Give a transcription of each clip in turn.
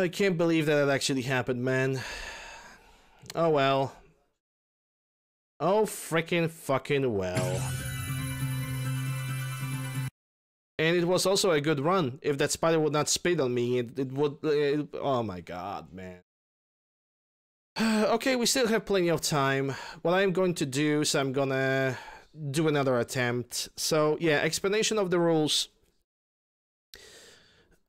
I can't believe that it actually happened, man. Oh well. Oh freaking fucking well. And it was also a good run. If that spider would not spit on me, it would... oh my god, man. Okay, we still have plenty of time. What I'm going to do is I'm gonna do another attempt. So, yeah, explanation of the rules.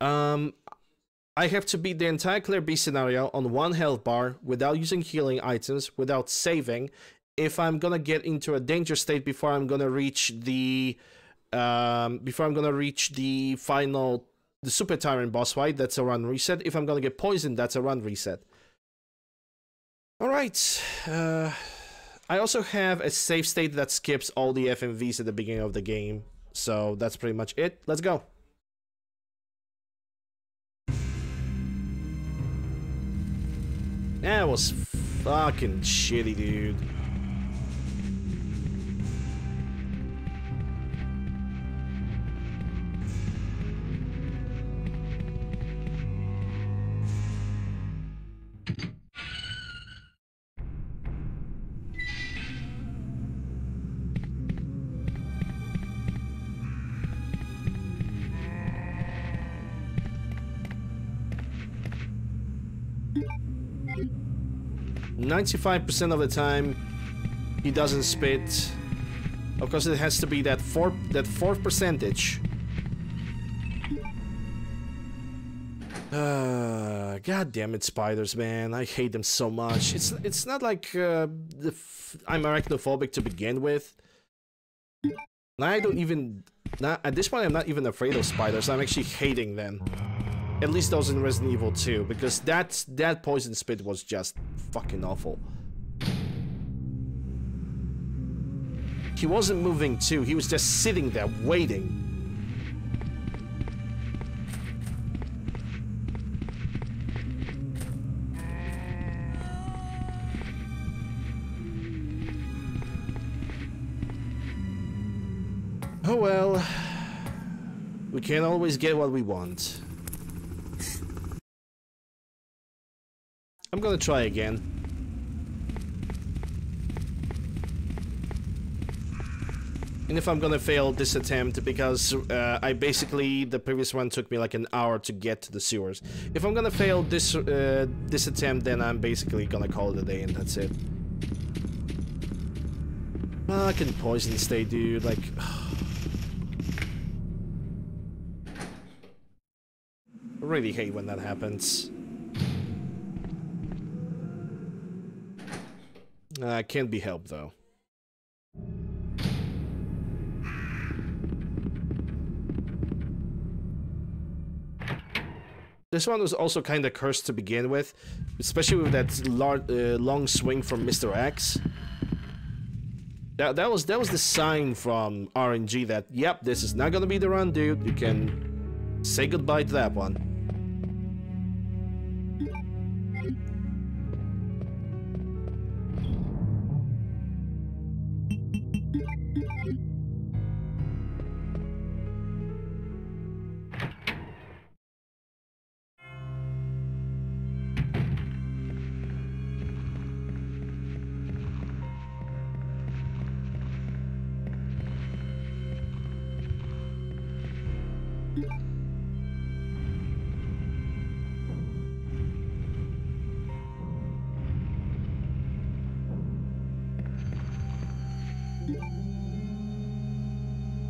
I have to beat the entire Clear B scenario on 1 health bar without using healing items, without saving. If I'm gonna get into a danger state before I'm gonna reach the final, the Super Tyrant boss fight, that's a run reset. If I'm gonna get poisoned, that's a run reset. Alright, I also have a save state that skips all the FMVs at the beginning of the game, so that's pretty much it. Let's go. That was fucking shitty, dude. %95 of the time, he doesn't spit. Of course, it has to be that fourth percentage. God damn it, spiders, man! I hate them so much. It's not like I'm arachnophobic to begin with. I don't even... at this point, I'm not even afraid of spiders. I'm actually hating them. At least those in Resident Evil 2, because that poison spit was just fucking awful. He wasn't moving too, he was just sitting there waiting. Oh well, we can't always get what we want. I'm gonna try again. And if I'm gonna fail this attempt, because I basically, the previous one took me like an hour to get to the sewers. If I'm gonna fail this this attempt, then I'm basically gonna call it a day and that's it. Fucking poison state, dude, like... I really hate when that happens. Can't be helped, though. This one was also kind of cursed to begin with, especially with that long swing from Mr. X. That was the sign from RNG that, yep, this is not gonna be the run, dude. You can say goodbye to that one.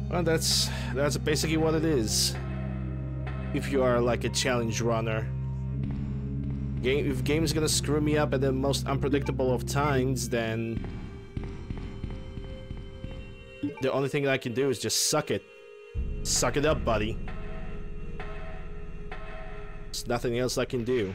Well, that's basically what it is. If you are like a challenge runner. If game's gonna screw me up at the most unpredictable of times, then the only thing I can do is just suck it. Suck it up, buddy. There's nothing else I can do.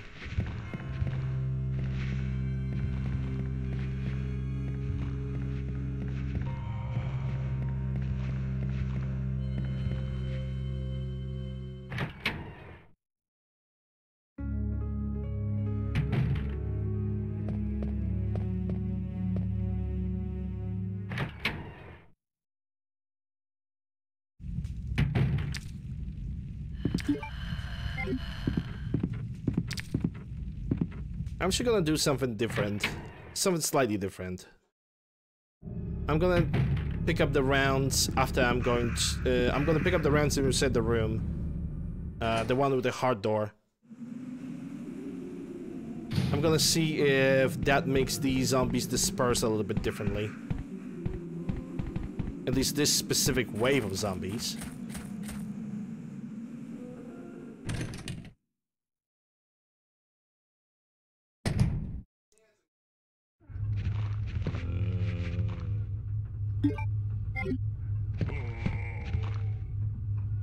I'm just gonna do something different. Something slightly different. I'm gonna pick up the rounds after I'm gonna pick up the rounds and reset the room. The one with the hard door. I'm gonna see if that makes the zombies disperse a little bit differently. At least this specific wave of zombies.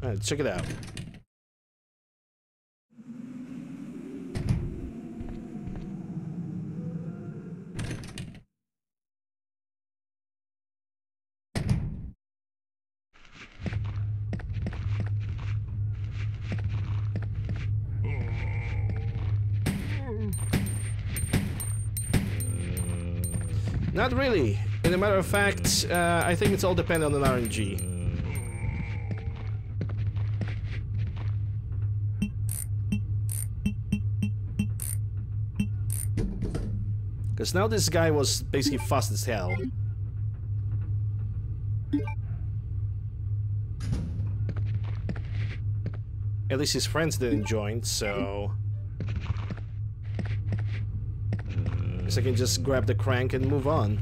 Alright, check it out. Not really. In a matter of fact, I think it's all dependent on RNG. Because now this guy was basically fast as hell. At least his friends didn't join, so... I can just grab the crank and move on.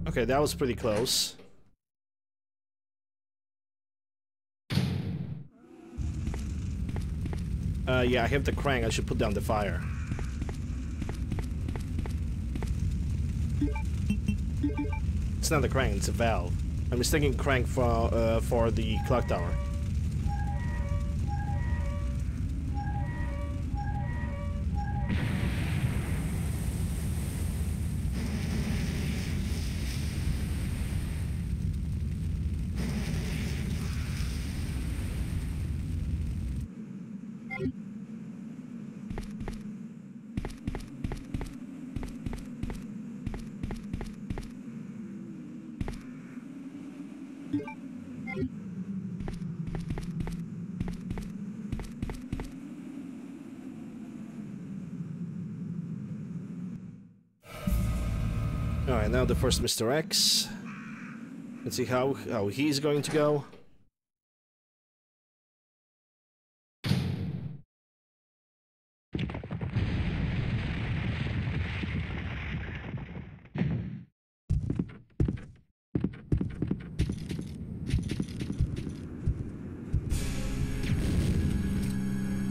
Okay, that was pretty close. Yeah, I hit the crank. I should put down the fire. It's not the crank, it's a valve. I'm mistaking crank for the clock tower. Alright, now the first Mr. X. Let's see how he's going to go.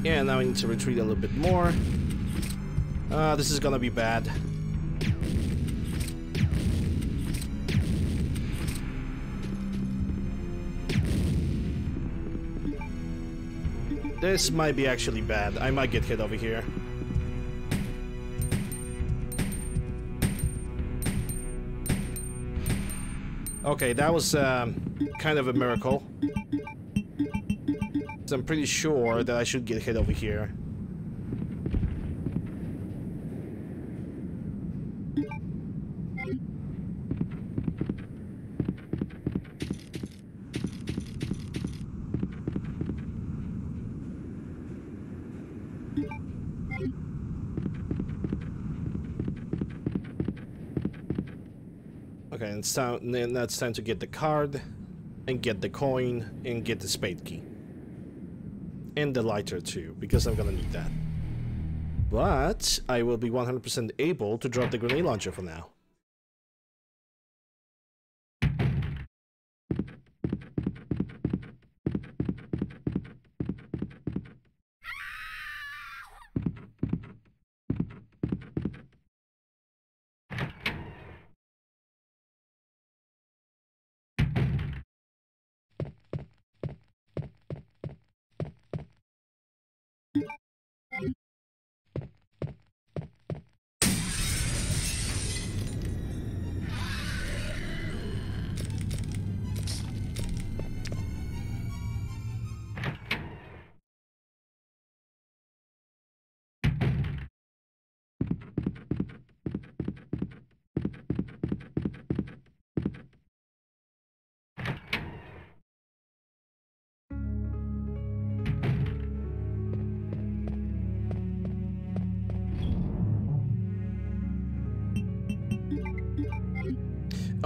Yeah, now I need to retreat a little bit more. This is gonna be bad. This might be actually bad. I might get hit over here. Okay, that was kind of a miracle. So I'm pretty sure that I should get hit over here. Okay, it's time, now it's time to get the card, and get the coin, and get the spade key. And the lighter too, because I'm gonna need that. But I will be 100% able to drop the grenade launcher for now.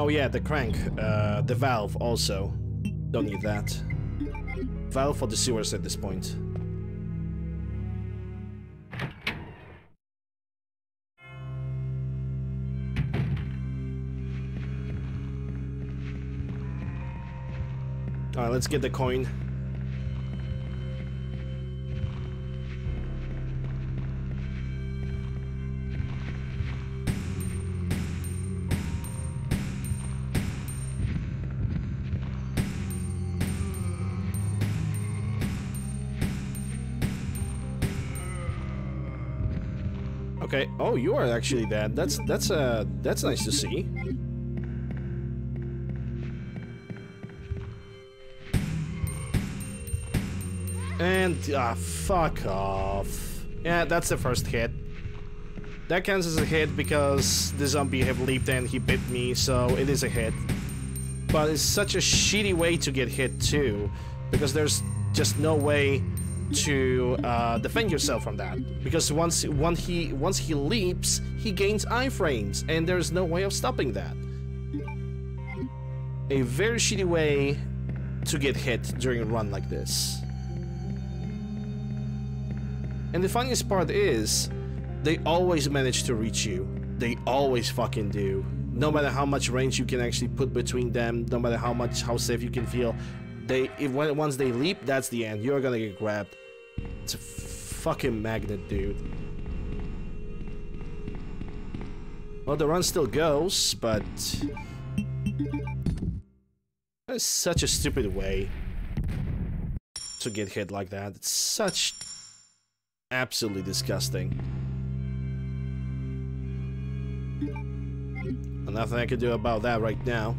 Oh yeah, the crank, the valve also. Don't need that. Valve for the sewers at this point. Alright, let's get the coin. Okay. Oh, you are actually dead. That's nice to see. And fuck off. Yeah, that's the first hit. That counts as a hit because the zombie have leaped and he bit me, so it is a hit. But it's such a shitty way to get hit too, because there's just no way to defend yourself from that, because once he leaps, he gains iframes, and there's no way of stopping that. A very shitty way to get hit during a run like this. And the funniest part is, they always manage to reach you. They always fucking do. No matter how much range you can actually put between them, no matter how safe you can feel, once they leap, that's the end. You're gonna get grabbed. It's a fucking magnet, dude. Well, the run still goes, but that's such a stupid way to get hit like that. It's such absolutely disgusting. And nothing I can do about that right now.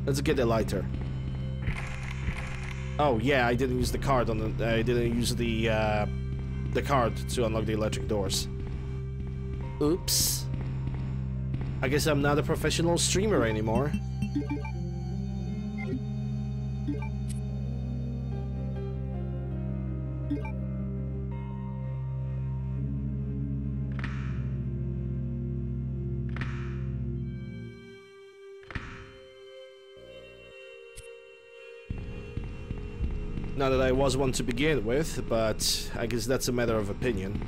Let's get the lighter. Oh yeah, I didn't use the card on the. I didn't use the card to unlock the electric doors. Oops. I guess I'm not a professional streamer anymore. Not that I was one to begin with, but I guess that's a matter of opinion.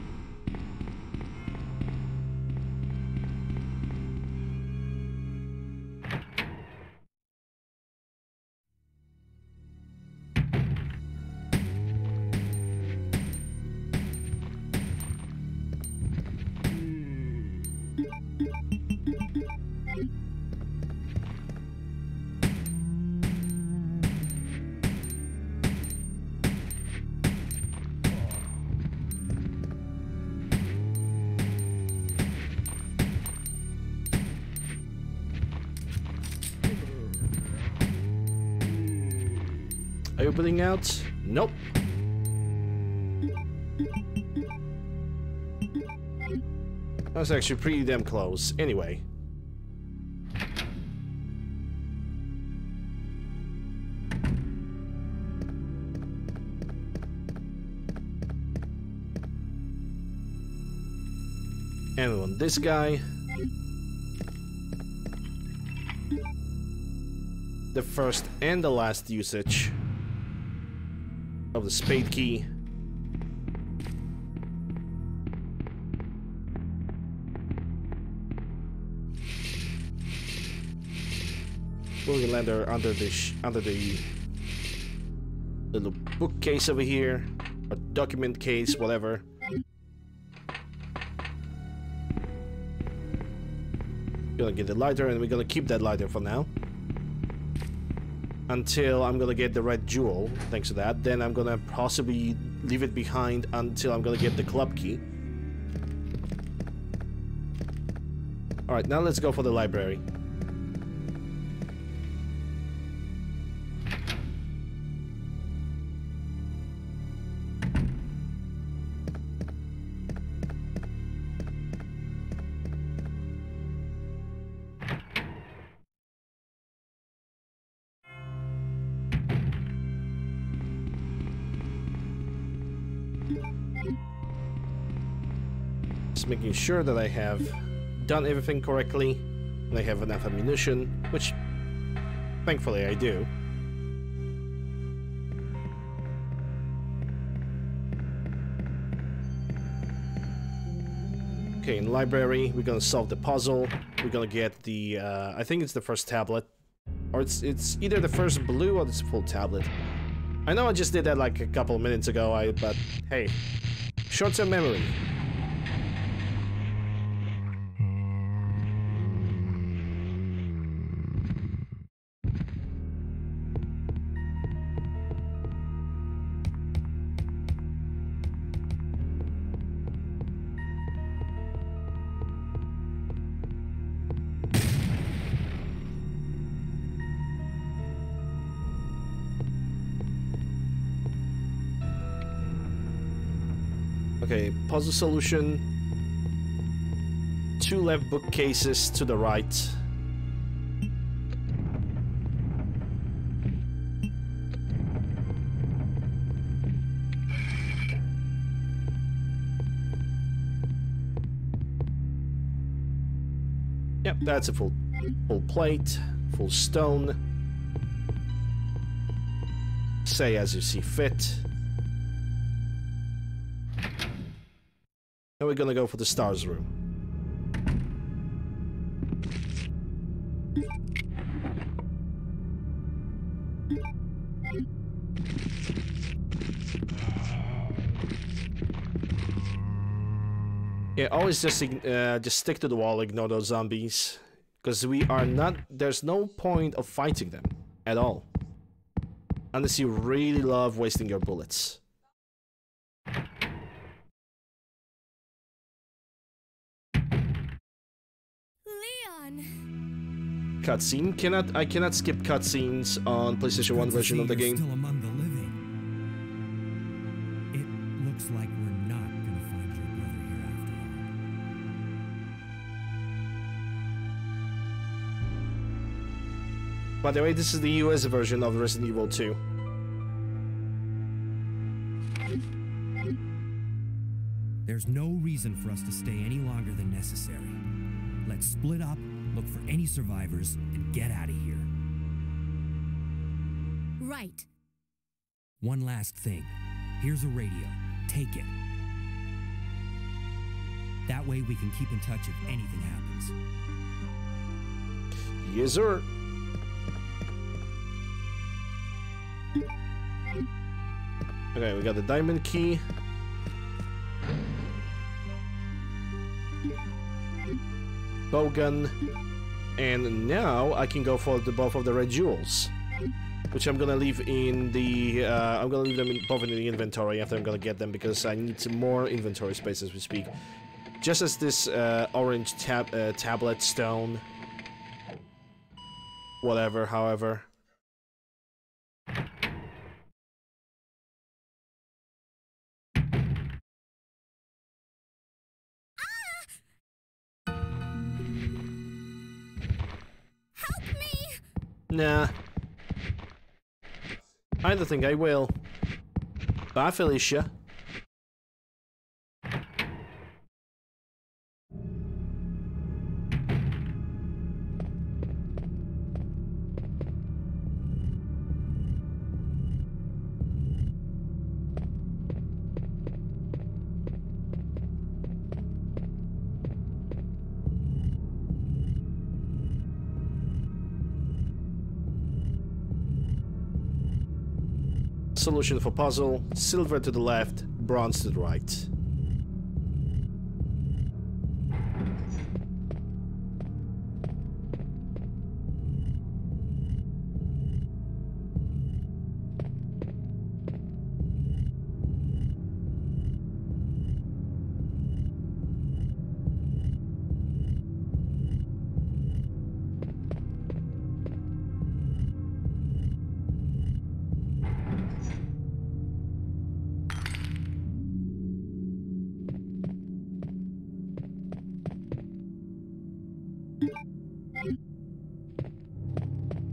Are you putting out? Nope. That's actually pretty damn close. Anyway. And on this guy. The first and the last usage of the spade key. UncleLander under the little bookcase over here, or document case, whatever. Gonna get the lighter, and we're gonna keep that lighter for now. Until I'm gonna get the red jewel, thanks to that. Then I'm gonna possibly leave it behind until I'm gonna get the club key. Alright, now let's go for the library. Just making sure that I have done everything correctly. And I have enough ammunition, which thankfully I do. Okay, in library, we're gonna solve the puzzle. We're gonna get the, I think it's the first tablet. Or it's either the first blue or it's full tablet. I know I just did that like a couple of minutes ago, but hey, short-term memory. Okay, puzzle solution. 2 left bookcases to the right. Yep, that's a full plate, full stone. Say as you see fit. Now we're gonna go for the stars room. Yeah, always just stick to the wall, ignore those zombies, because we are not. There's no point of fighting them at all, unless you really love wasting your bullets. Cutscene? I cannot skip cutscenes on PlayStation 1 version of the game. Still among the living. It looks like we're not gonna find your brother here after all. By the way, this is the US version of Resident Evil 2. There's no reason for us to stay any longer than necessary. Let's split up, look for any survivors, and get out of here. Right. One last thing. Here's a radio. Take it. That way we can keep in touch if anything happens. Yes, sir. Okay, we got the diamond key. Bowgun. And now I can go for both of the red jewels, which I'm gonna leave in the I'm gonna leave them both in the inventory after I'm gonna get them, because I need some more inventory space as we speak. Just as this orange tablet stone, whatever, however. Nah. I don't think I will. Bye, Felicia. Solution for puzzle: silver to the left, bronze to the right.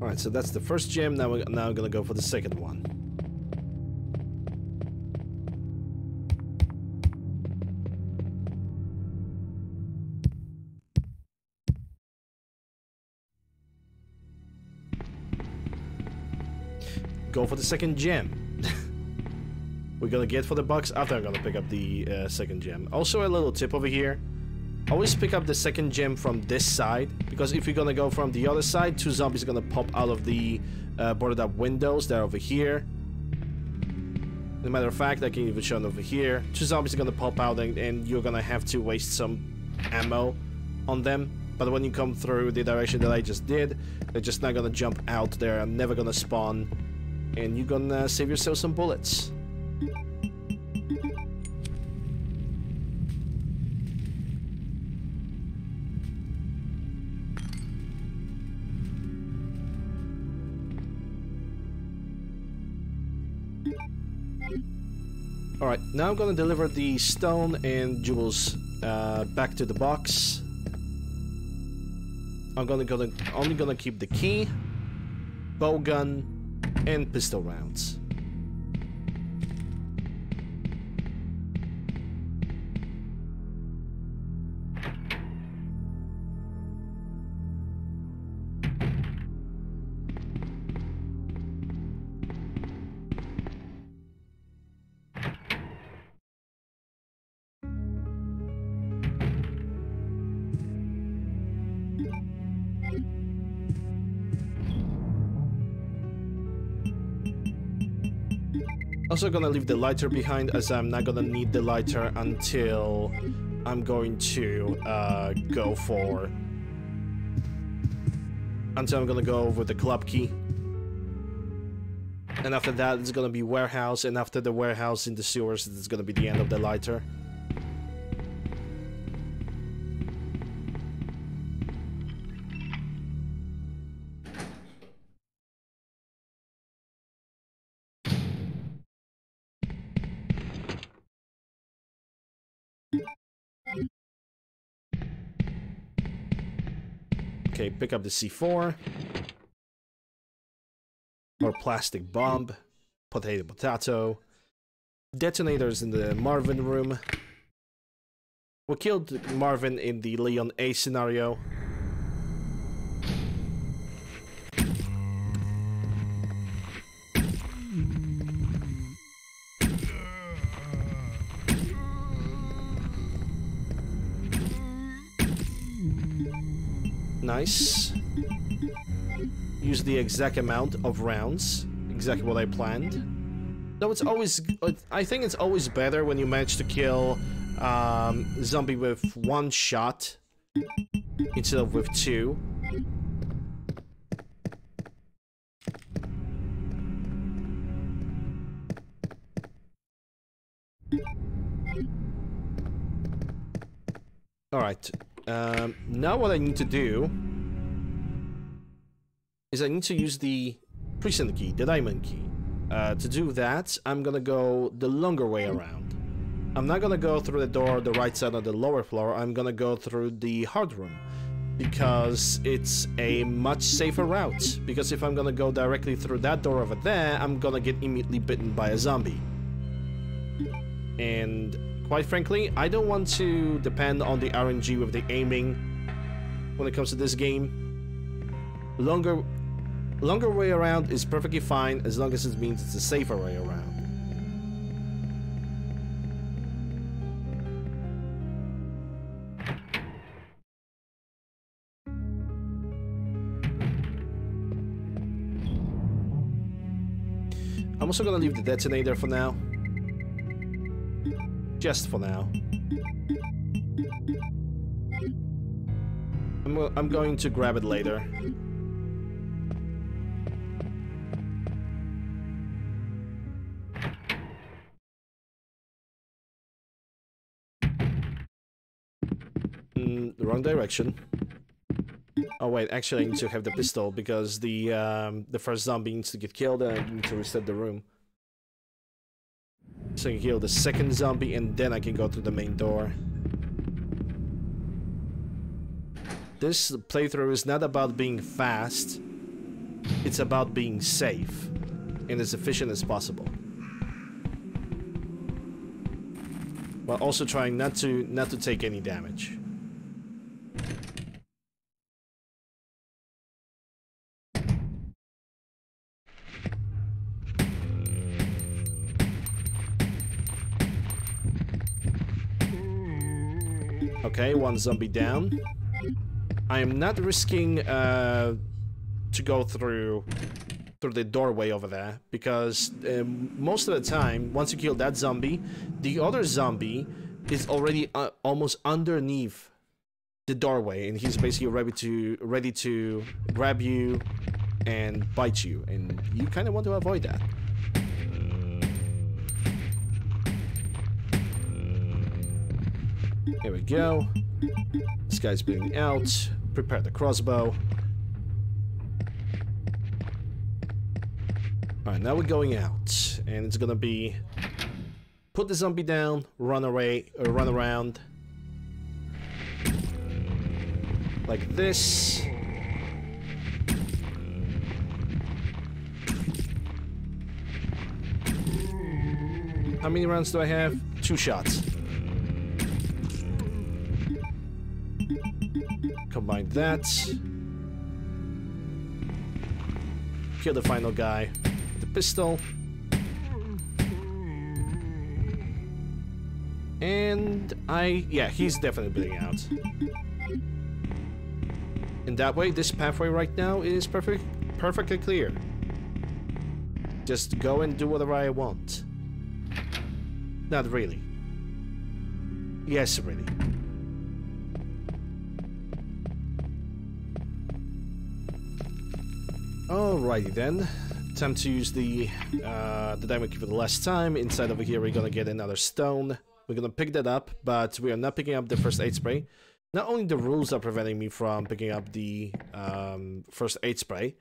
Alright, so that's the first gem. Now we're gonna go for the second one. go for the second gem. We're gonna get for the box after I'm gonna pick up the second gem. Also, a little tip over here. Always pick up the second gem from this side, because if you're gonna go from the other side, 2 zombies are gonna pop out of the boarded up windows. They're over here. As a matter of fact, I can even show them over here. 2 zombies are gonna pop out and you're gonna have to waste some ammo on them. But when you come through the direction that I just did, they're just not gonna jump out. They're never gonna spawn. And you're gonna save yourself some bullets. Alright, now I'm gonna deliver the stone and jewels back to the box. I'm only gonna keep the key, bow gun, and pistol rounds. Also gonna leave the lighter behind, as I'm not gonna need the lighter until I'm going to go with the club key. And after that it's gonna be warehouse, and after the warehouse in the sewers it's gonna be the end of the lighter. Okay, pick up the C4. Or plastic bomb. Potato. Detonators in the Marvin room. We killed Marvin in the Leon A scenario. Nice. Use the exact amount of rounds. Exactly what I planned. Though it's always... I think it's always better when you manage to kill zombie with 1 shot instead of with 2. Alright. Now what I need to do is I need to use the precinct key, the diamond key. To do that, I'm gonna go the longer way around. I'm not gonna go through the door the right side of the lower floor, I'm gonna go through the hard room. Because it's a much safer route. Because if I'm gonna go directly through that door over there, I'm gonna get immediately bitten by a zombie. And quite frankly, I don't want to depend on the RNG with the aiming when it comes to this game. Longer way around is perfectly fine as long as it means it's a safer way around. I'm also gonna leave the detonator for now. Just for now. I'm going to grab it later. Wrong direction. Oh wait, actually I need to have the pistol because the first zombie needs to get killed and I need to reset the room. So I can kill the second zombie and then I can go to the main door. This playthrough is not about being fast, it's about being safe and as efficient as possible. While also trying not to take any damage. Okay, one zombie down. I am not risking to go through the doorway over there, because most of the time, once you kill that zombie, the other zombie is already almost underneath the doorway, and he's basically ready to grab you and bite you, and you kind of want to avoid that. Here we go. This guy's bleeding out. Prepare the crossbow. Alright, now we're going out, and it's gonna be put the zombie down, run away, or run around like this. How many rounds do I have? 2 shots. Combine that. Kill the final guy with the pistol. And yeah, he's definitely bleeding out. And that way, this pathway right now is perfectly clear. Just go and do whatever I want. Not really. Yes, really. Alrighty then. Time to use the diamond key for the last time. Inside over here, we're gonna get another stone. We're gonna pick that up, but we are not picking up the first aid spray. Not only the rules are preventing me from picking up the first aid spray.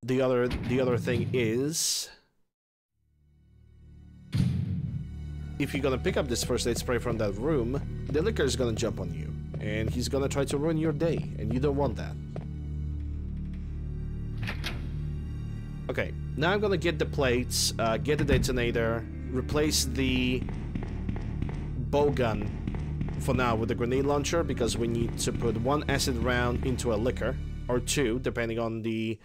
The other thing is, if you're gonna pick up this first aid spray from that room, the licker is gonna jump on you, and he's gonna try to ruin your day, and you don't want that. Okay, now I'm gonna get the plates, get the detonator, replace the bow gun for now with the grenade launcher, because we need to put 1 acid round into a licker, or 2, depending on the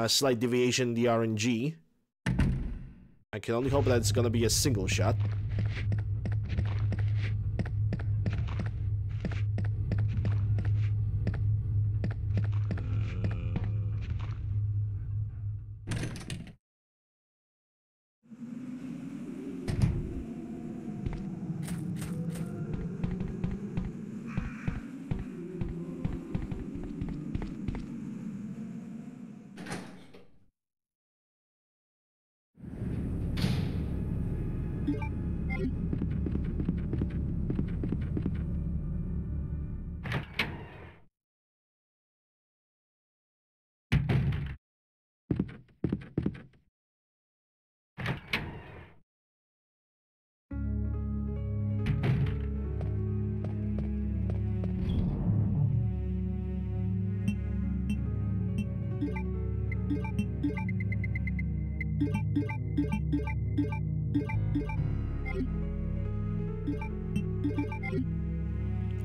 slight deviation in the RNG. I can only hope that it's gonna be a single shot.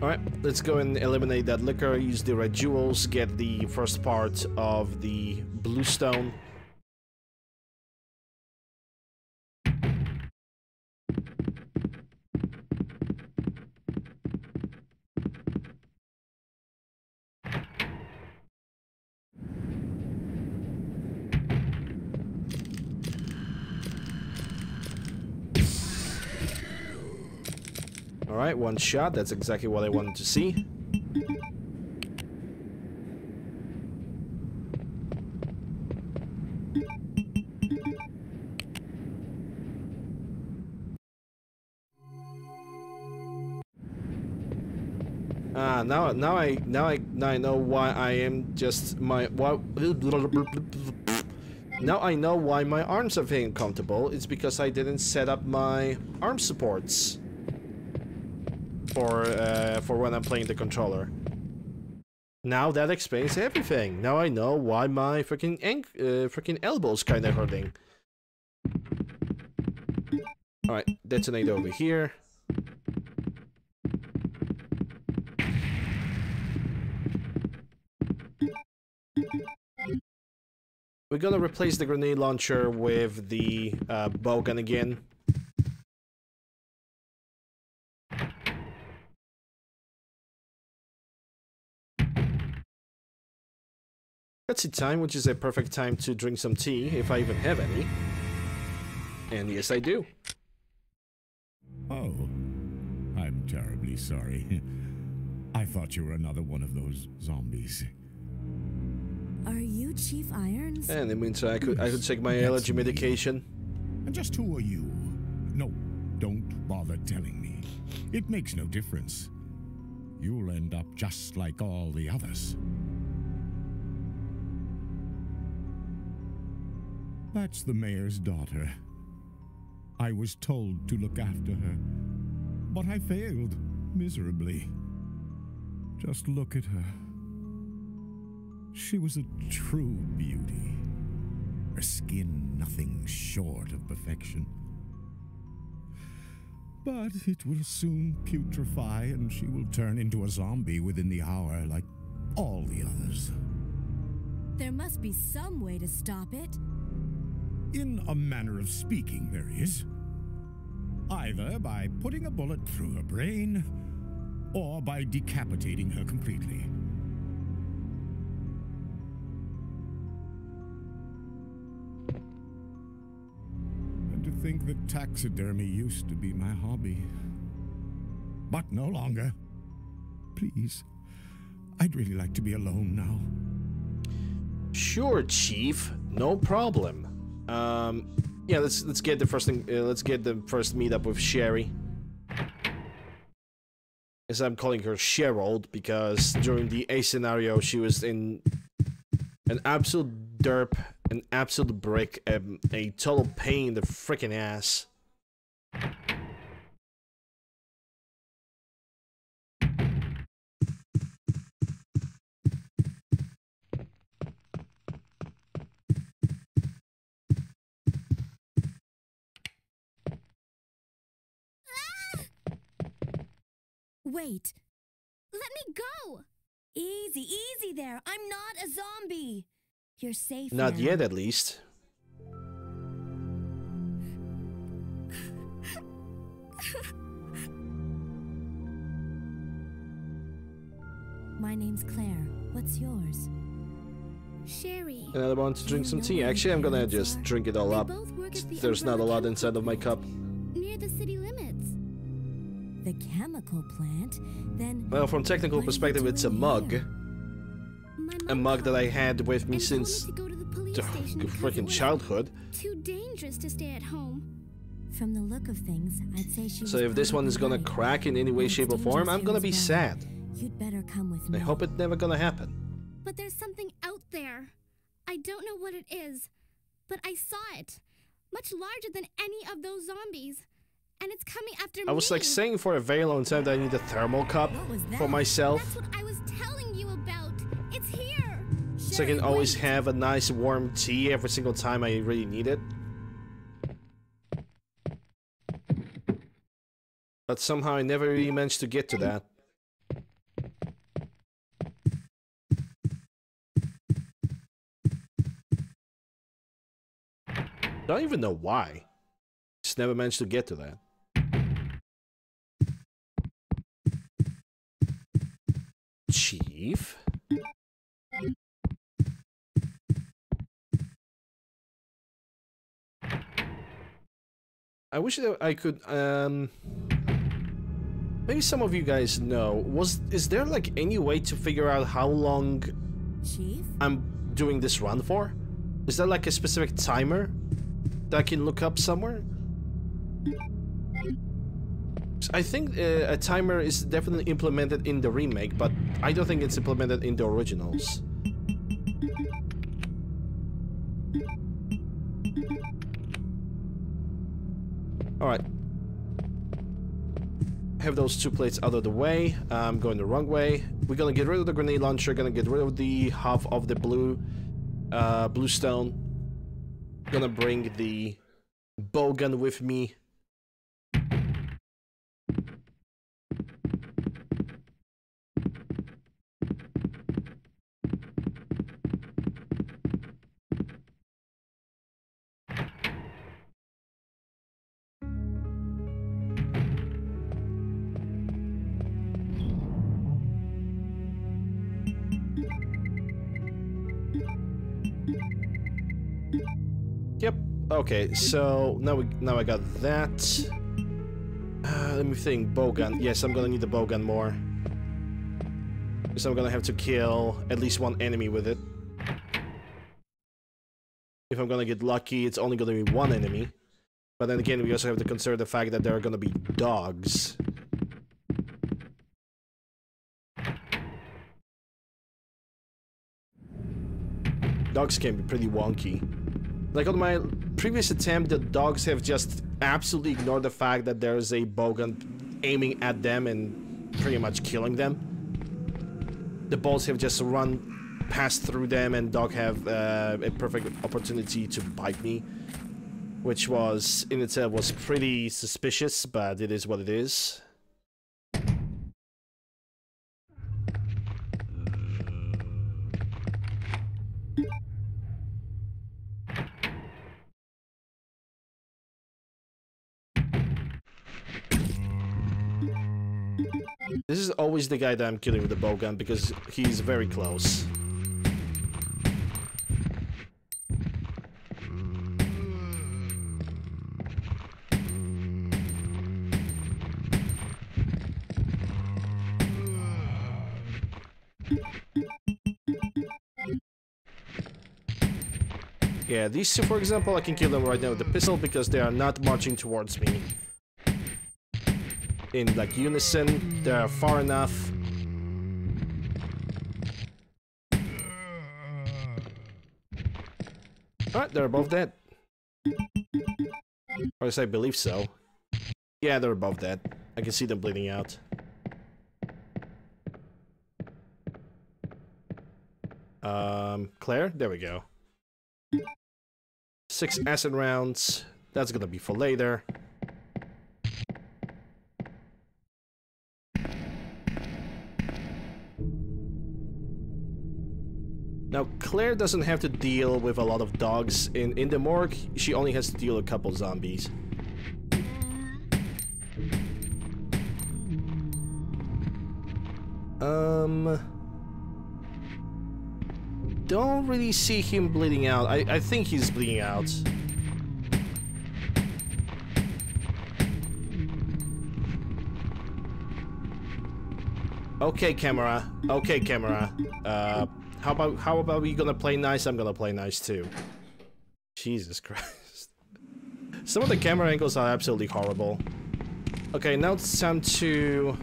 Alright, let's go and eliminate that liquor, use the red jewels, get the first part of the blue stone. Alright, 1 shot, that's exactly what I wanted to see. Now I know why I am just my Now I know why my arms are feeling comfortable. It's because I didn't set up my arm supports for when I'm playing the controller. Now that explains everything. Now I know why my freaking elbows kind of hurting. All right, detonate over here. We're gonna replace the grenade launcher with the bow gun again. Cutscene time, which is a perfect time to drink some tea, if I even have any. And yes, I do. Oh, I'm terribly sorry. I thought you were another one of those zombies. Are you Chief Irons? And in the meantime, I could take my allergy medication. And just who are you? No, don't bother telling me. It makes no difference. You'll end up just like all the others. That's the mayor's daughter. I was told to look after her, but I failed miserably. Just look at her. She was a true beauty. Her skin nothing short of perfection. But it will soon putrefy and she will turn into a zombie within the hour like all the others. There must be some way to stop it. In a manner of speaking, there is. Either by putting a bullet through her brain, or by decapitating her completely. And to think that taxidermy used to be my hobby. But no longer. Please, I'd really like to be alone now. Sure, Chief. No problem. Yeah, let's get the first thing. Let's get the first meetup with Sherry. As I'm calling her Cheryl because during the A scenario she was in an absolute derp, an absolute brick, a total pain in the freaking ass. Wait. Let me go! Easy, easy there. I'm not a zombie. You're safe Not now. yet, at least. My name's Claire. What's yours? Sherry. And I want to drink some tea. Actually, I'm gonna just drink it all They up. both work at the There's not a Umbrella lot Chemical inside of my cup. Plant, near the city limits. The chemical plant? Then... Well, from technical what are you perspective, it's a doing mug. here? My A mom mug that I called had with me and told since to go to the police the station because it freaking was childhood. Too dangerous to stay at home. From the look of things, I'd say she So was if this one is gonna probably right. crack in any way, But shape, or it's form, dangerous I'm gonna here be as well. sad. You'd better come with I me. hope it's never gonna happen. But there's something out there. I don't know what it is, but I saw it. Much larger than any of those zombies. And it's coming after me. I was like saying for a very long time that I need a thermal cup What was for that? myself, That's what I was telling you about. It's here. so I can Sherry, always wait. have a nice warm tea every single time I really need it. But somehow I never really managed to get to that. Don't even know why. Just never managed to get to that. Chief? I wish that I could, maybe some of you guys know, is there like any way to figure out how long Chief? I'm doing this run for? Is there like a specific timer that I can look up somewhere? I think a timer is definitely implemented in the remake, but I don't think it's implemented in the originals. Alright. Have those two plates out of the way. I'm going the wrong way. We're gonna get rid of the grenade launcher, gonna get rid of the half of the blue stone. Gonna bring the bow gun with me. Okay, so now I got that. Let me think. Bowgun. Yes, I'm gonna need the bowgun more. Because I'm gonna have to kill at least one enemy with it. If I'm gonna get lucky, it's only gonna be one enemy. But then again, we also have to consider the fact that there are gonna be dogs. Dogs can be pretty wonky. Like on my previous attempt, the dogs have just absolutely ignored the fact that there's a bowgun aiming at them and pretty much killing them. The balls have just run past through them, and dog have a perfect opportunity to bite me, which was in itself was pretty suspicious, but it is what it is. This is always the guy that I'm killing with the bowgun because he's very close. Yeah, these two, for example, I can kill them right now with the pistol because they are not marching towards me in like unison. They are far enough. Alright, they're both dead. Or at least I believe so. Yeah, they're both dead. I can see them bleeding out. Claire? There we go. 6 acid rounds. That's gonna be for later. Now, Claire doesn't have to deal with a lot of dogs. In the morgue, she only has to deal with a couple zombies. Don't really see him bleeding out. I think he's bleeding out. Okay, camera. Okay, camera. How about we gonna play nice? I'm gonna play nice too. Jesus Christ. Some of the camera angles are absolutely horrible. Okay, now it's time to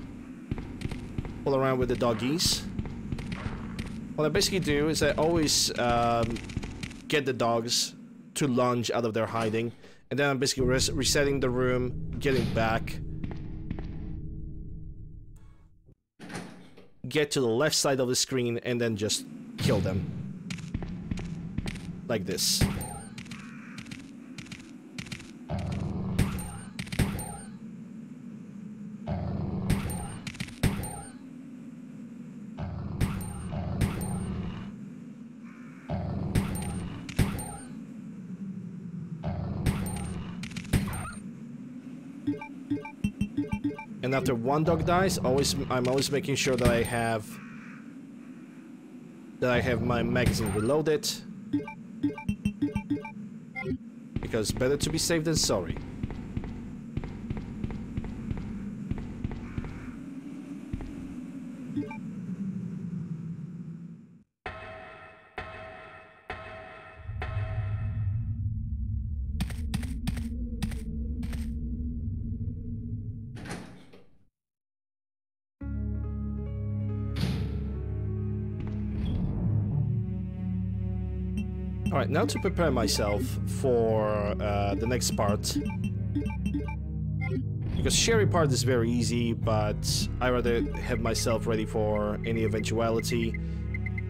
pull around with the doggies. What I basically do is I always get the dogs to lunge out of their hiding, and then I'm basically resetting the room, getting back, get to the left side of the screen, and then just kill them. Like this. And after one dog dies, I'm always making sure that I have my magazine reloaded, because better to be safe than sorry. Alright, now to prepare myself for the next part. Because Sherry part is very easy, but I rather have myself ready for any eventuality.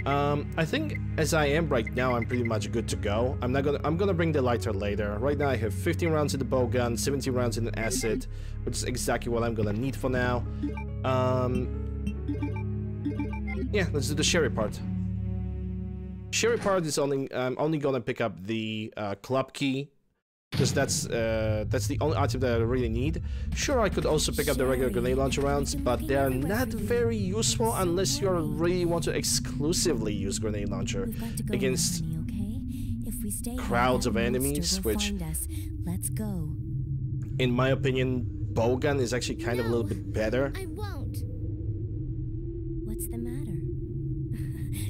I think as I am right now, I'm pretty much good to go. I'm gonna bring the lighter later. Right now I have 15 rounds in the bowgun, 17 rounds in the acid, which is exactly what I'm gonna need for now. Yeah, let's do the Sherry part. Sherry part is only I'm only gonna pick up the club key, because that's the only item that I really need. Sure, I could also pick up the regular grenade launcher rounds, but they're not very useful unless you really want to exclusively use grenade launcher against. Okay? If we stay here, crowds that of monster enemies, will which, find us. Let's go. in my opinion, bowgun is actually kind of a little No, bit better. I won't. What's the matter?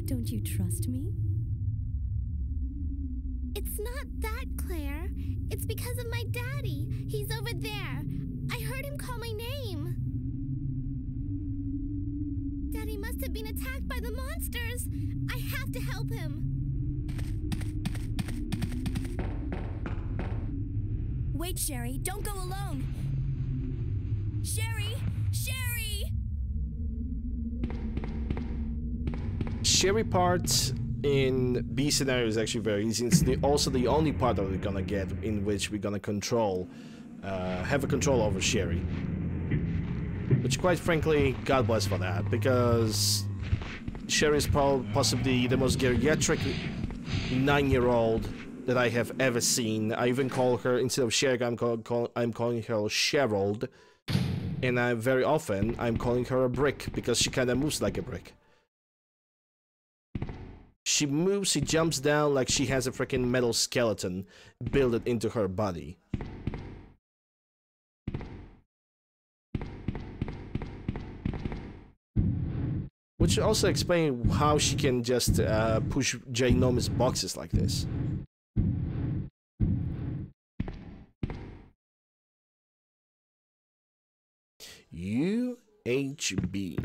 Don't you trust me? It's not that, Claire. It's because of my daddy. He's over there. I heard him call my name. Daddy must have been attacked by the monsters. I have to help him. Wait, Sherry, don't go alone. Sherry! Sherry! Sherry part in B scenario is actually very easy. It's also the only part that we're gonna get in which we're gonna control, have a control over Sherry. Which, quite frankly, God bless for that, because Sherry is possibly the most geriatric 9-year-old that I have ever seen. I even call her, instead of Sherry, I'm calling her Sherold, and very often I'm calling her a brick because she kind of moves like a brick. She moves, she jumps down like she has a freaking metal skeleton built into her body. Which also explains how she can just push ginormous boxes like this. UHB.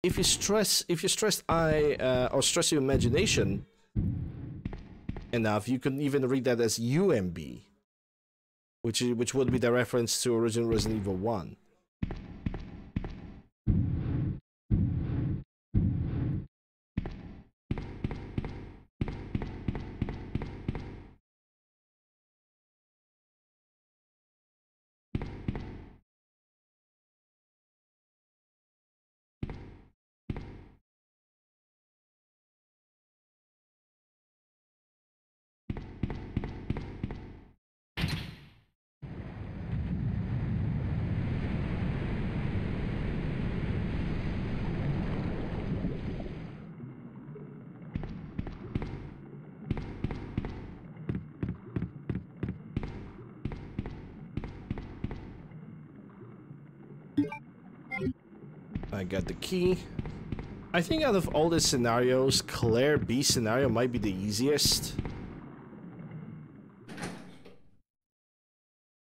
If you stress or stress your imagination enough, you can even read that as UMB, which would be the reference to original Resident Evil 1. I got the key. I think out of all the scenarios, Claire B scenario might be the easiest.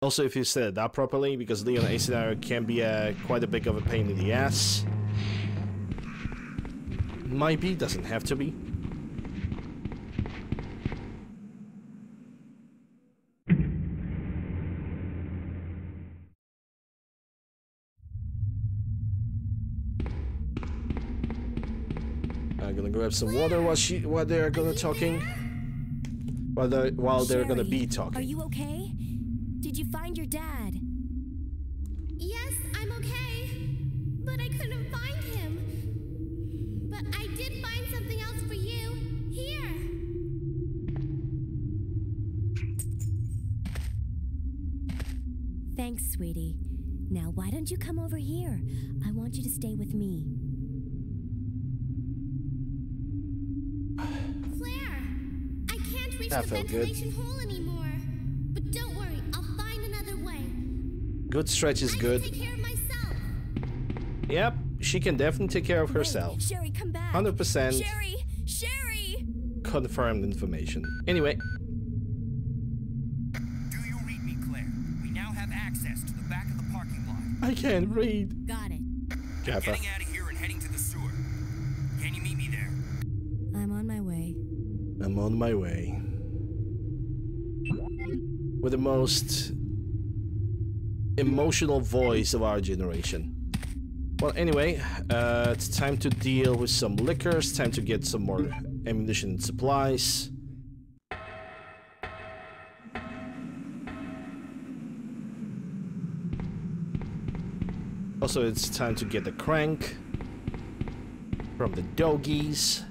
Also, if you set it up properly, because Leon A scenario can be quite a bit of a pain in the ass. Might be, doesn't have to be. I'm gonna grab some water while they're gonna talking. While they're gonna be talking. Are you okay? Did you find your dad? Yes, I'm okay. But I couldn't find him. But I did find something else for you. Here. Thanks, sweetie. Now, why don't you come over here? I want you to stay with me. Claire, I can't reach That the felt good. ventilation hole anymore. But don't worry, I'll find another way. Good stretch is I good. can take care of myself. Yep, she can definitely take care of Wait, herself. Sherry, come back. 100% Sherry! Sherry! confirmed information. Anyway, Do you read me, Claire? We now have access to the back of the parking lot. I can't read. Got it. Kappa. Getting out of here and heading to the sewer. Can you meet me there? I'm on my way. I'm on my way. With the most emotional voice of our generation. Well, anyway, it's time to deal with some liquors, time to get some more ammunition and supplies. Also, it's time to get the crank from the doggies.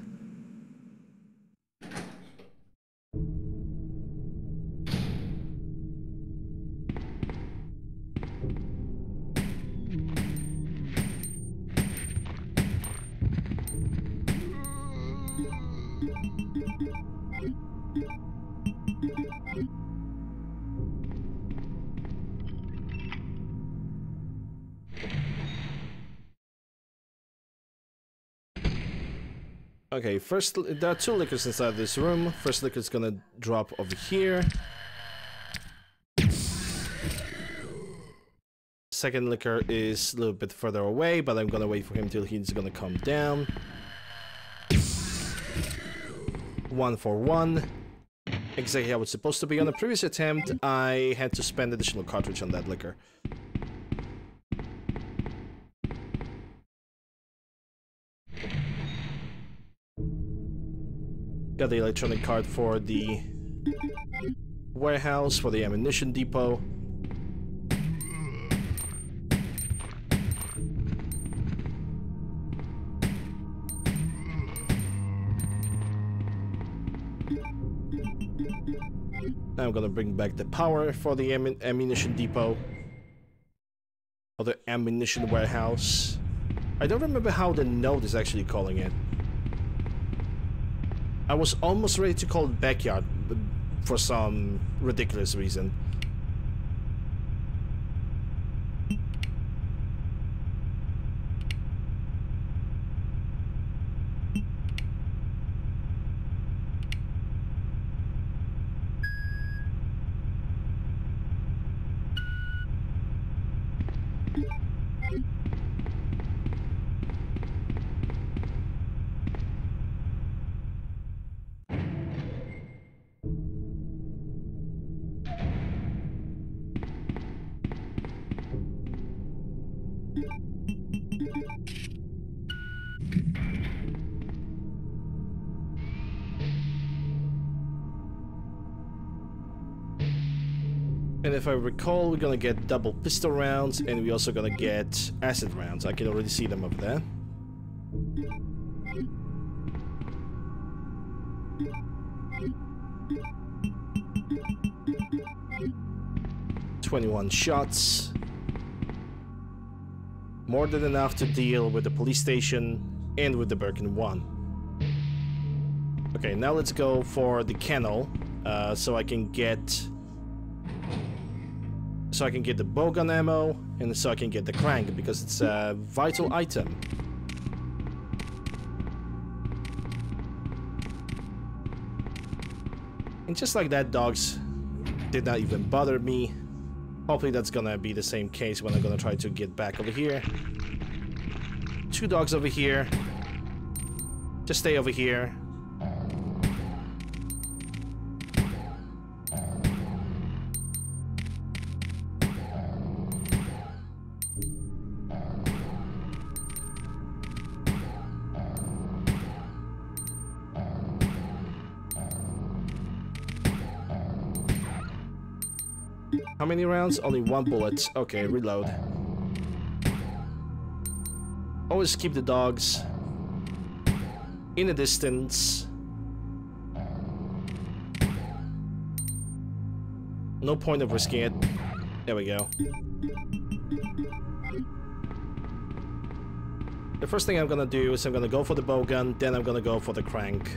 Okay, first, there are two liquors inside this room. First liquor is gonna drop over here. Second liquor is a little bit further away, but I'm gonna wait for him till he's gonna come down. 1 for 1. Exactly how it's supposed to be. On the previous attempt, I had to spend additional cartridge on that liquor. Got the electronic card for the warehouse, for the ammunition depot. Now I'm gonna bring back the power for the ammunition depot. Or the ammunition warehouse. I don't remember how the note is actually calling it. I was almost ready to call it backyard, but for some ridiculous reason. And if I recall, we're gonna get double pistol rounds, and we're also gonna get acid rounds. I can already see them over there. "21 shots. More than enough to deal with the police station and with the Birkin 1. Okay, now let's go for the kennel, so I can get the bowgun ammo, and so I can get the crank, because it's a vital item. And just like that, dogs did not even bother me. Hopefully that's gonna be the same case when I'm gonna try to get back over here. 2 dogs over here. Just stay over here. How many rounds? Only 1 bullet. Okay, reload. Always keep the dogs in a distance. No point of risking it. There we go. The first thing I'm gonna do is I'm gonna go for the bowgun, then I'm gonna go for the crank.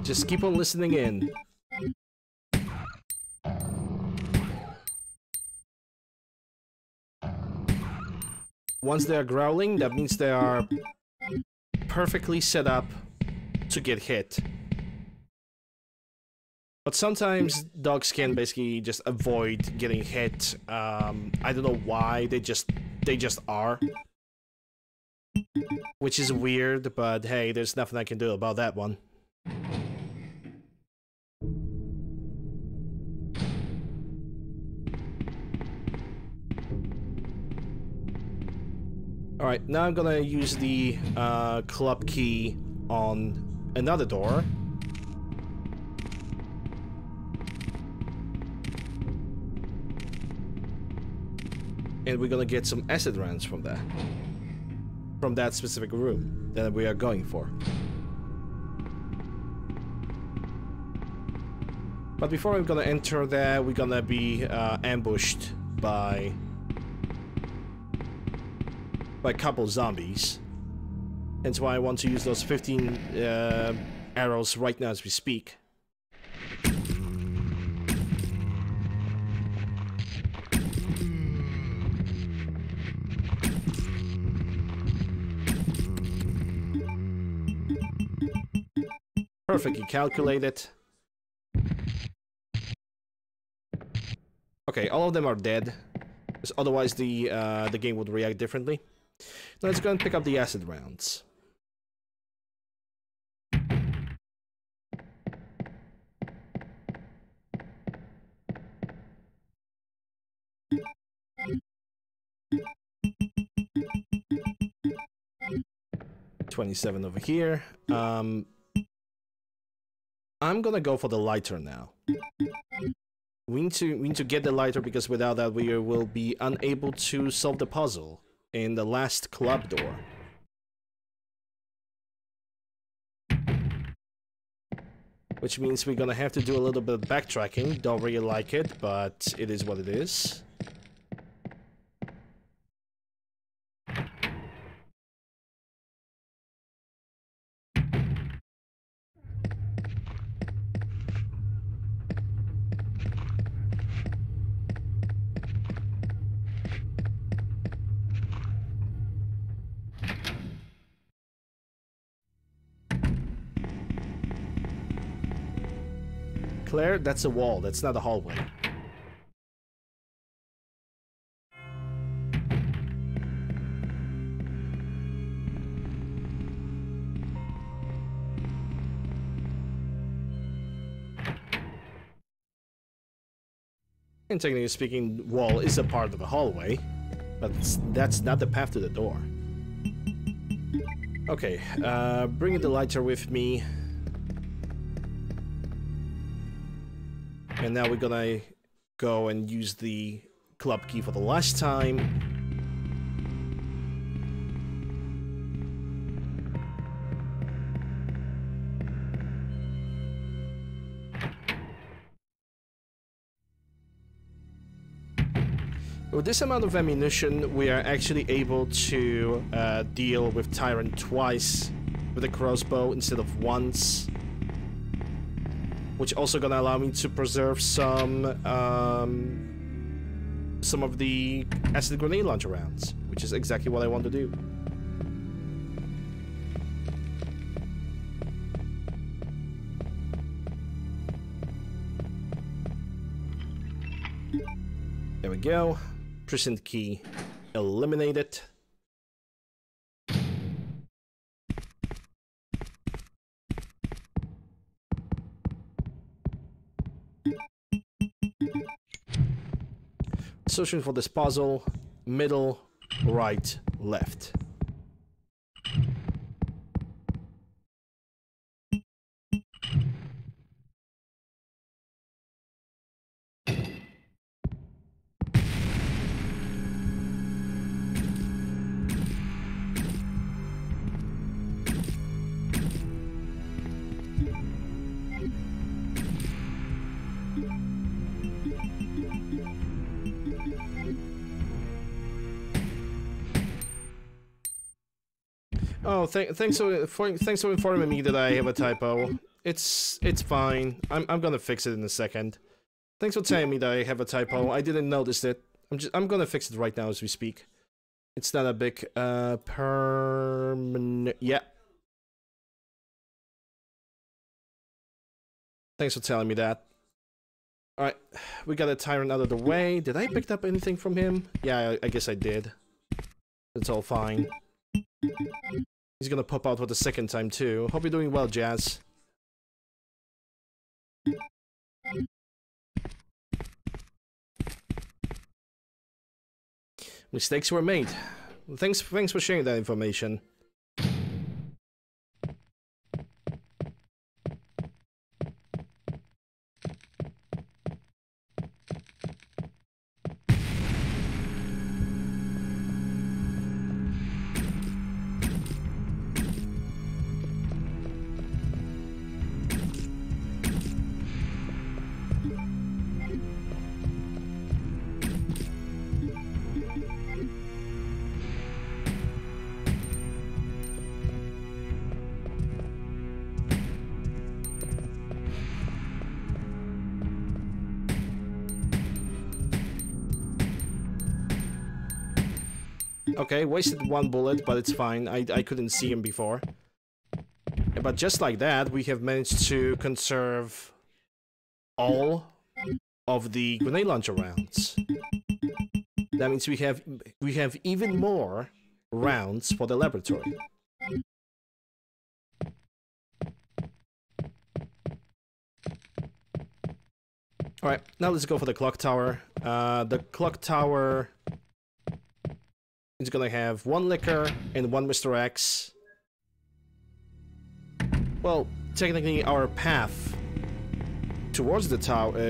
Just keep on listening in. Once they are growling, that means they are perfectly set up to get hit. But sometimes dogs can basically just avoid getting hit. I don't know why, they just are. Which is weird, but hey, there's nothing I can do about that one. Alright, now I'm gonna use the club key on another door. And we're gonna get some acid rounds from that. From that specific room that we are going for. But before we're gonna enter there, we're gonna be ambushed by a couple zombies. That's why I want to use those 15 arrows right now as we speak. Perfectly calculated. Okay, all of them are dead, because otherwise the game would react differently. Now let's go and pick up the acid rounds. $27 over here. I'm gonna go for the lighter now. We need to get the lighter, because without that we will be unable to solve the puzzle in the last club door. Which means we're gonna have to do a little bit of backtracking. Don't really like it, but it is what it is. Claire, that's a wall, that's not a hallway. And technically speaking, wall is a part of the hallway, but that's not the path to the door. Okay, bringing the lighter with me. And now we're gonna go and use the club key for the last time. With this amount of ammunition, we are actually able to deal with Tyrant twice with a crossbow instead of once. Which also gonna allow me to preserve some of the acid grenade launcher rounds, which is exactly what I want to do. There we go. Precinct key eliminated. Searching for this puzzle, middle, right, left. Oh, thanks for informing me that I have a typo. It's fine. I'm gonna fix it in a second. Thanks for telling me that I have a typo. I didn't notice it. I'm gonna fix it right now as we speak. It's not a big permanent. Yeah. Thanks for telling me that. Alright, we got a Tyrant out of the way. Did I pick up anything from him? Yeah, I guess I did. It's all fine. He's gonna pop out for the second time too. Hope you're doing well, Jazz. Mistakes were made. Thanks for sharing that information. Okay, wasted one bullet, but it's fine. I couldn't see him before. But just like that, we have managed to conserve all of the grenade launcher rounds. That means we have even more rounds for the laboratory. Alright, now let's go for the clock tower. The clock tower is gonna have one liquor and one Mr. X. Well, technically our path towards the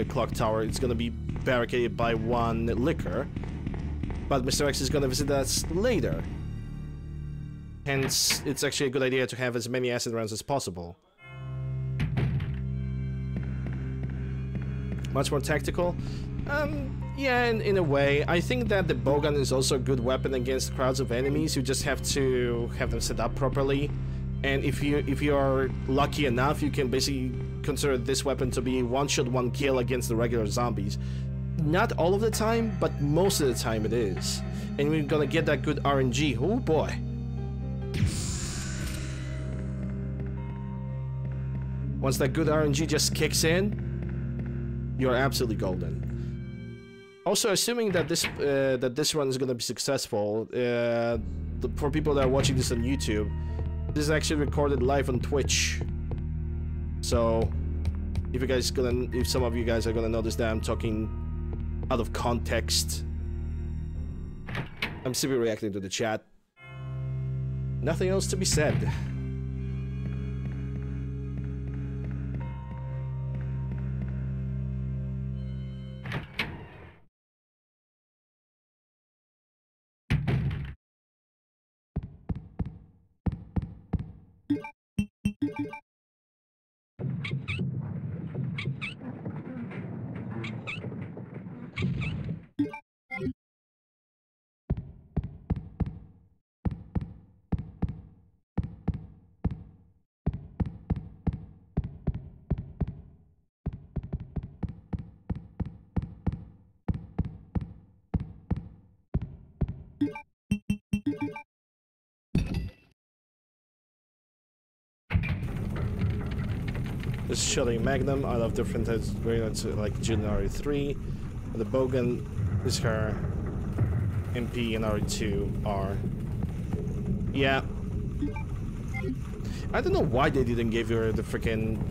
clock tower is gonna be barricaded by one liquor, but Mr. X is gonna visit us later. Hence, it's actually a good idea to have as many acid rounds as possible. Much more tactical? Yeah, in a way. I think that the bowgun is also a good weapon against crowds of enemies. You just have to have them set up properly. And if you are lucky enough, you can basically consider this weapon to be one shot, one kill against the regular zombies. Not all of the time, but most of the time it is. And we're gonna get that good RNG. Oh boy. Once that good RNG just kicks in, you're absolutely golden. Also, assuming that this run is gonna be successful, for people that are watching this on YouTube, this is actually recorded live on Twitch. So, if some of you guys are gonna notice that I'm talking out of context, I'm simply reacting to the chat. Nothing else to be said. This is shooting Magnum out of different types of grenades like June RE3. The bowgun is her MP and RE2 are. Yeah. I don't know why they didn't give her the freaking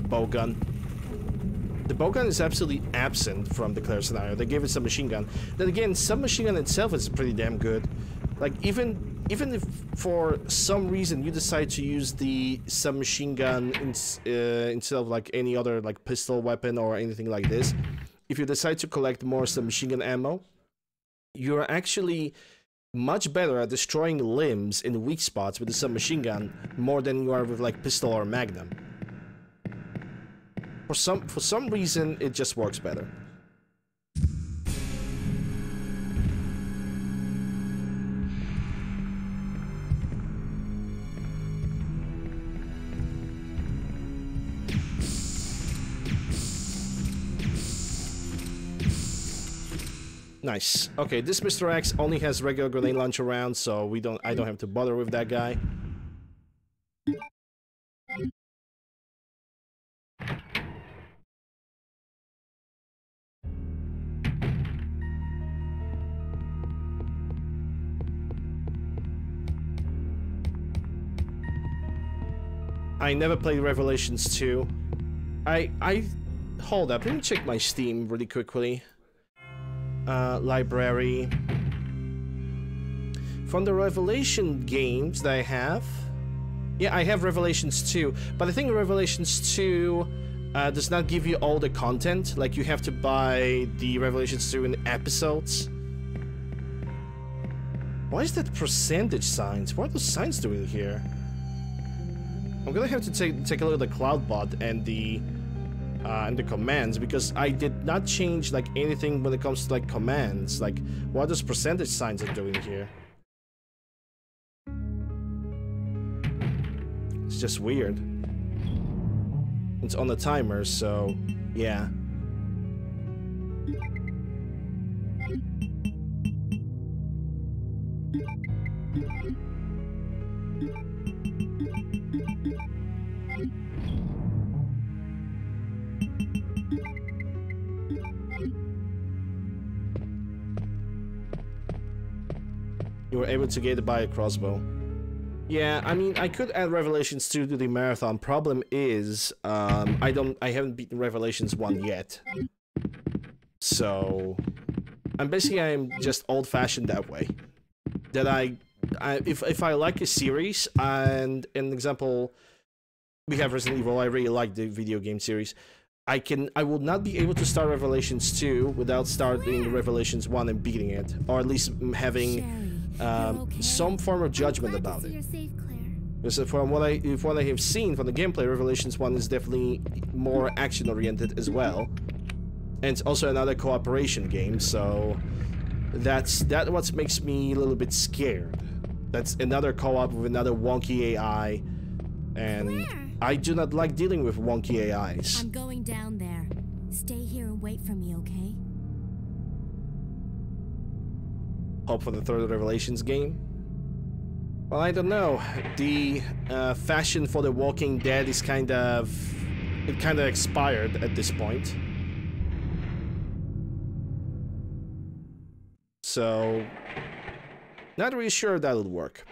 bowgun. The bowgun is absolutely absent from the Claire scenario. They gave it submachine gun. Then again, submachine gun itself is pretty damn good. Like even if for some reason you decide to use the submachine gun instead of like any other like pistol weapon or anything like this, if you decide to collect more submachine gun ammo, you're actually much better at destroying limbs in weak spots with the submachine gun more than you are with like pistol or magnum. For some reason, it just works better. Nice. Okay, this Mr. X only has regular grenade launcher rounds, so I don't have to bother with that guy. I never played Revelations 2. Hold up, let me check my Steam really quickly. Library. from the Revelation games that I have. Yeah, I have Revelations 2, but I think Revelations 2 does not give you all the content. Like, you have to buy the Revelations 2 in episodes. Why is that percentage signs? What are those signs doing here? I'm gonna have to take a look at the CloudBot and the commands, because I did not change like anything when it comes to like commands. Like, what those percentage signs are doing here? It's just weird. It's on the timer, so yeah. You were able to get it by a crossbow. Yeah, I mean, I could add Revelations 2 to the marathon. Problem is, I haven't beaten Revelations 1 yet. So, I'm just old-fashioned that way. That if I like a series, and an example, we have Resident Evil, I really like the video game series. I will not be able to start Revelations 2 without starting Revelations 1 and beating it, or at least having some form of judgment about it. Because from what I have seen from the gameplay, Revelations 1 is definitely more action-oriented as well, and it's also another cooperation game. So that's what makes me a little bit scared. That's another co-op with another wonky AI, and I do not like dealing with wonky AIs. I'm going down there. Stay here and wait for me, okay? Hope for the third Revelations game? Well, I don't know. The fashion for The Walking Dead is kind of expired at this point. So, not really sure that'll work.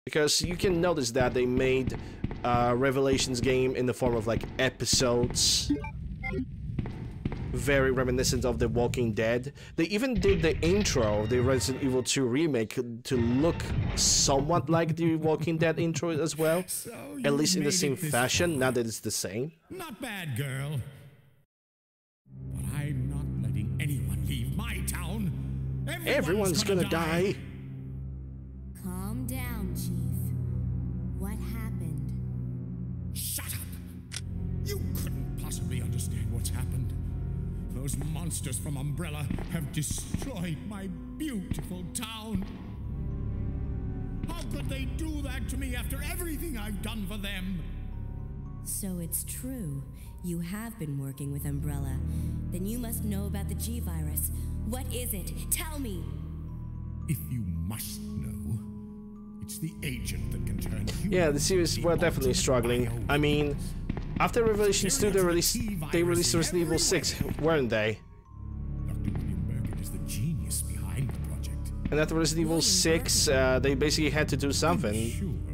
Because you can notice that they made Revelations game in the form of like episodes. Very reminiscent of The Walking Dead. They even did the intro of the Resident Evil 2 remake to look somewhat like the Walking Dead intro as well. So At least in the same fashion, not that it's the same. Not bad, girl. But I'm not letting anyone leave my town. Everyone's gonna die. Calm down, Chief. What happened? Shut up! You couldn't possibly understand what's happened. Those monsters from Umbrella have destroyed my beautiful town. How could they do that to me after everything I've done for them? So it's true. You have been working with Umbrella. Then you must know about the G-Virus. What is it? Tell me! If you must know, it's the agent that can turn you. Yeah, the series were definitely struggling. I mean, after Revelations 2, they released Resident Evil 6, weren't they? Dr. William Birkin is the genius behind the project. And after Resident Evil 6, they basically had to do something,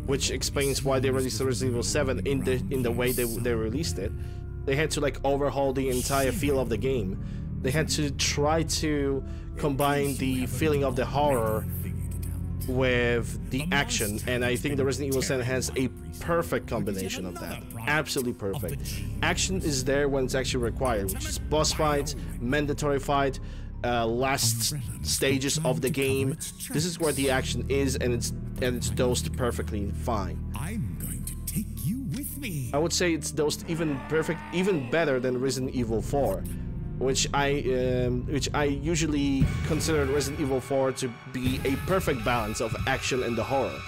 which explains why they released Resident Evil 7 in the way they released it. They had to like overhaul the entire feel of the game. They had to try to combine the feeling of the horror with the action, and I think the Resident Evil 7 has a perfect combination of that. Absolutely perfect. Action is there when it's actually required, which is boss fights, mandatory fight, last stages of the game. This is where the action is, and it's dosed perfectly fine. I'm going to take you with me. I would say it's dosed even better than Resident Evil 4. Which I usually consider Resident Evil 4 to be a perfect balance of action and the horror.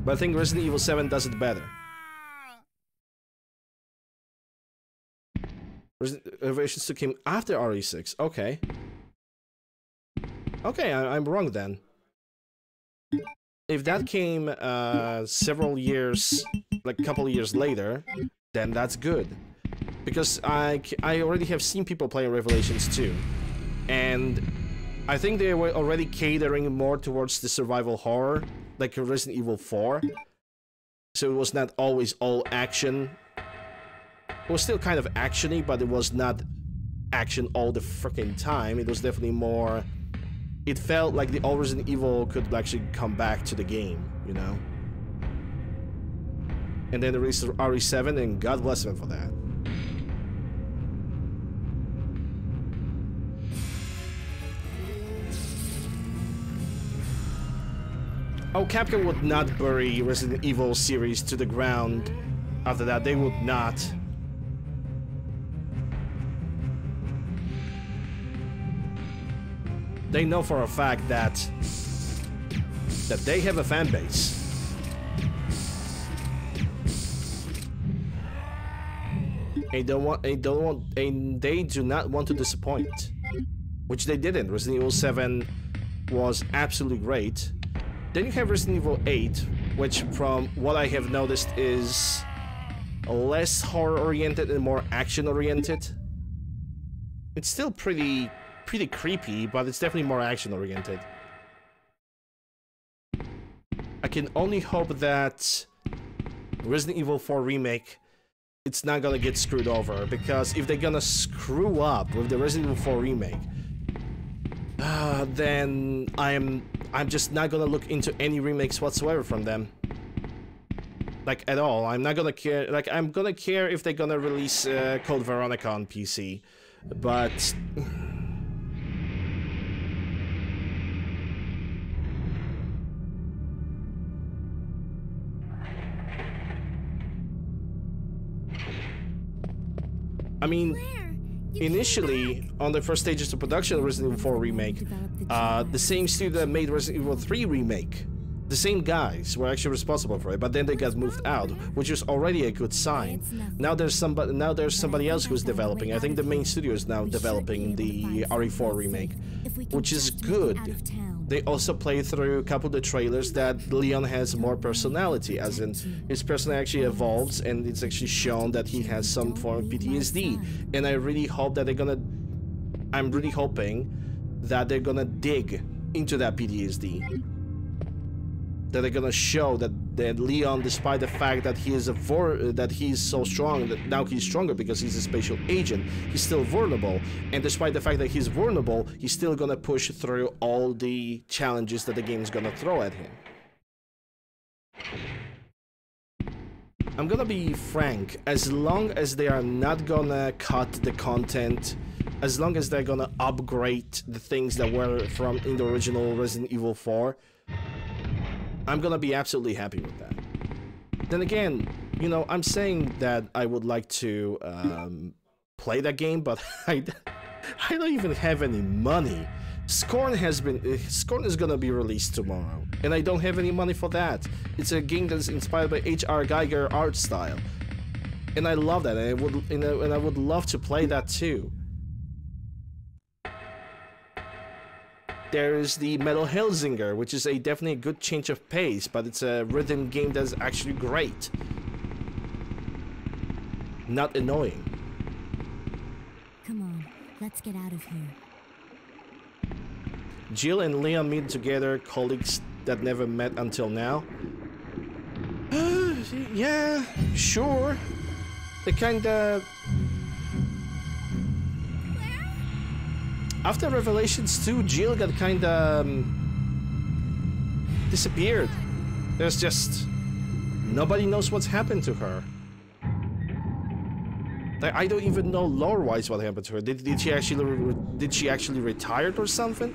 But I think Resident Evil 7 does it better. Revelations 2 came after RE6. Okay. Okay, I'm wrong then. If that came several years, like a couple years later, then that's good, because I already have seen people playing Revelations 2, and I think they were already catering more towards the survival horror, like Resident Evil 4, so it was not always all action. It was still kind of actiony, but it was not action all the freaking time. It was definitely more... It felt like the old Resident Evil could actually come back to the game, you know? And then they released RE7, and God bless them for that. Oh, Capcom would not bury Resident Evil series to the ground after that. They would not. They know for a fact that they have a fan base. They do not want to disappoint, which they didn't. Resident Evil 7 was absolutely great. Then you have Resident Evil 8, which from what I have noticed is less horror-oriented and more action-oriented. It's still pretty creepy, but it's definitely more action-oriented. I can only hope that Resident Evil 4 Remake, it's not gonna get screwed over, because if they're gonna screw up with the Resident Evil 4 Remake, then I'm just not gonna look into any remakes whatsoever from them. Like, at all. I'm not gonna care. Like, I'm gonna care if they're gonna release Code Veronica on PC, but... I mean... Initially, on the first stages of production of Resident Evil 4 Remake, the same studio that made Resident Evil 3 Remake, the same guys were actually responsible for it, but then they got moved out, which is already a good sign. Now there's somebody else who's developing. I think the main studio is now developing the RE4 Remake, which is good. They also play through a couple of the trailers that Leon has more personality, as in his personality actually evolves, and it's actually shown that he has some form of PTSD. And I really hope that I'm really hoping that they're gonna dig into that PTSD. That they're gonna show that Leon, despite the fact that he is that he's so strong, that now he's stronger because he's a special agent, he's still vulnerable. And despite the fact that he's vulnerable, he's still gonna push through all the challenges that the game is gonna throw at him. I'm gonna be frank, as long as they are not gonna cut the content, as long as they're gonna upgrade the things that were in the original Resident Evil 4, I'm gonna be absolutely happy with that. Then again, you know, I'm saying that I would like to play that game, but I don't even have any money. Scorn is gonna be released tomorrow, and I don't have any money for that. It's a game that's inspired by H.R. Geiger art style, and I love that, and I would love to play that too. There is the Metal Hellsinger, which is definitely a good change of pace, but it's a rhythm game that's actually great. Not annoying. Come on, let's get out of here. Jill and Leon meet together, colleagues that never met until now. Yeah, sure. They kinda... After Revelations 2, Jill got kinda... disappeared. There's just... nobody knows what's happened to her. Like, I don't even know lore-wise what happened to her. Did she actually retire or something?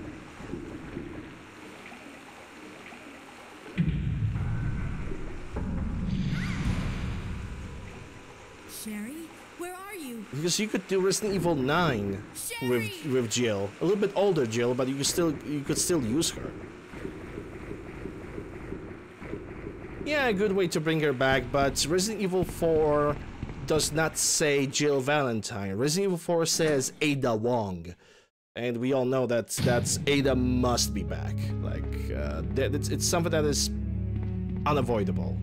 Sherry, where are you? Because you could do Resident Evil 9 with Jill. A little bit older Jill, but you could still use her. Yeah, a good way to bring her back, but Resident Evil 4 does not say Jill Valentine. Resident Evil 4 says Ada Wong. And we all know that's Ada must be back. Like, it's something that is unavoidable.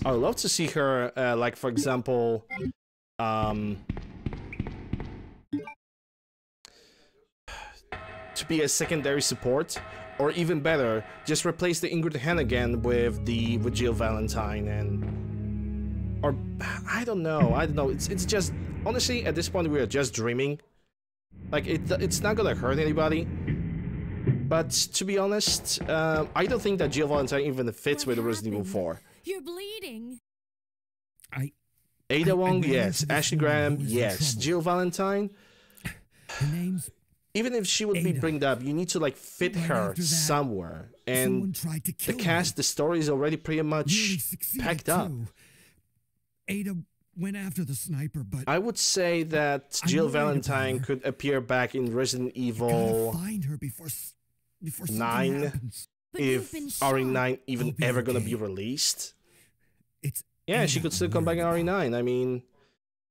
I would love to see her, like, for example, to be a secondary support, or even better, just replace the Ingrid Hannigan with Jill Valentine, and or I don't know. It's just, honestly, at this point we are just dreaming. Like, it's not gonna hurt anybody. But to be honest, I don't think that Jill Valentine even fits with Resident Evil 4. You're bleeding. Ada Wong, yes. this Ashley woman Graham, who is in yes. trouble. Jill Valentine, Her name's even if she would be Ada. bringed up, you need to like fit Right her after that, somewhere. someone And tried to the kill cast, the story is already pretty her. much Really succeeded packed up. too. Ada went after the sniper, but I would say that I'm Jill worried about Valentine her. could appear back in Resident you gotta Evil find her before something 9, happens. But you've if been shot. RE9 even I'll be ever gonna okay. be released. It's Yeah, she Ada could still I'm come back in worried about. RE9. I mean,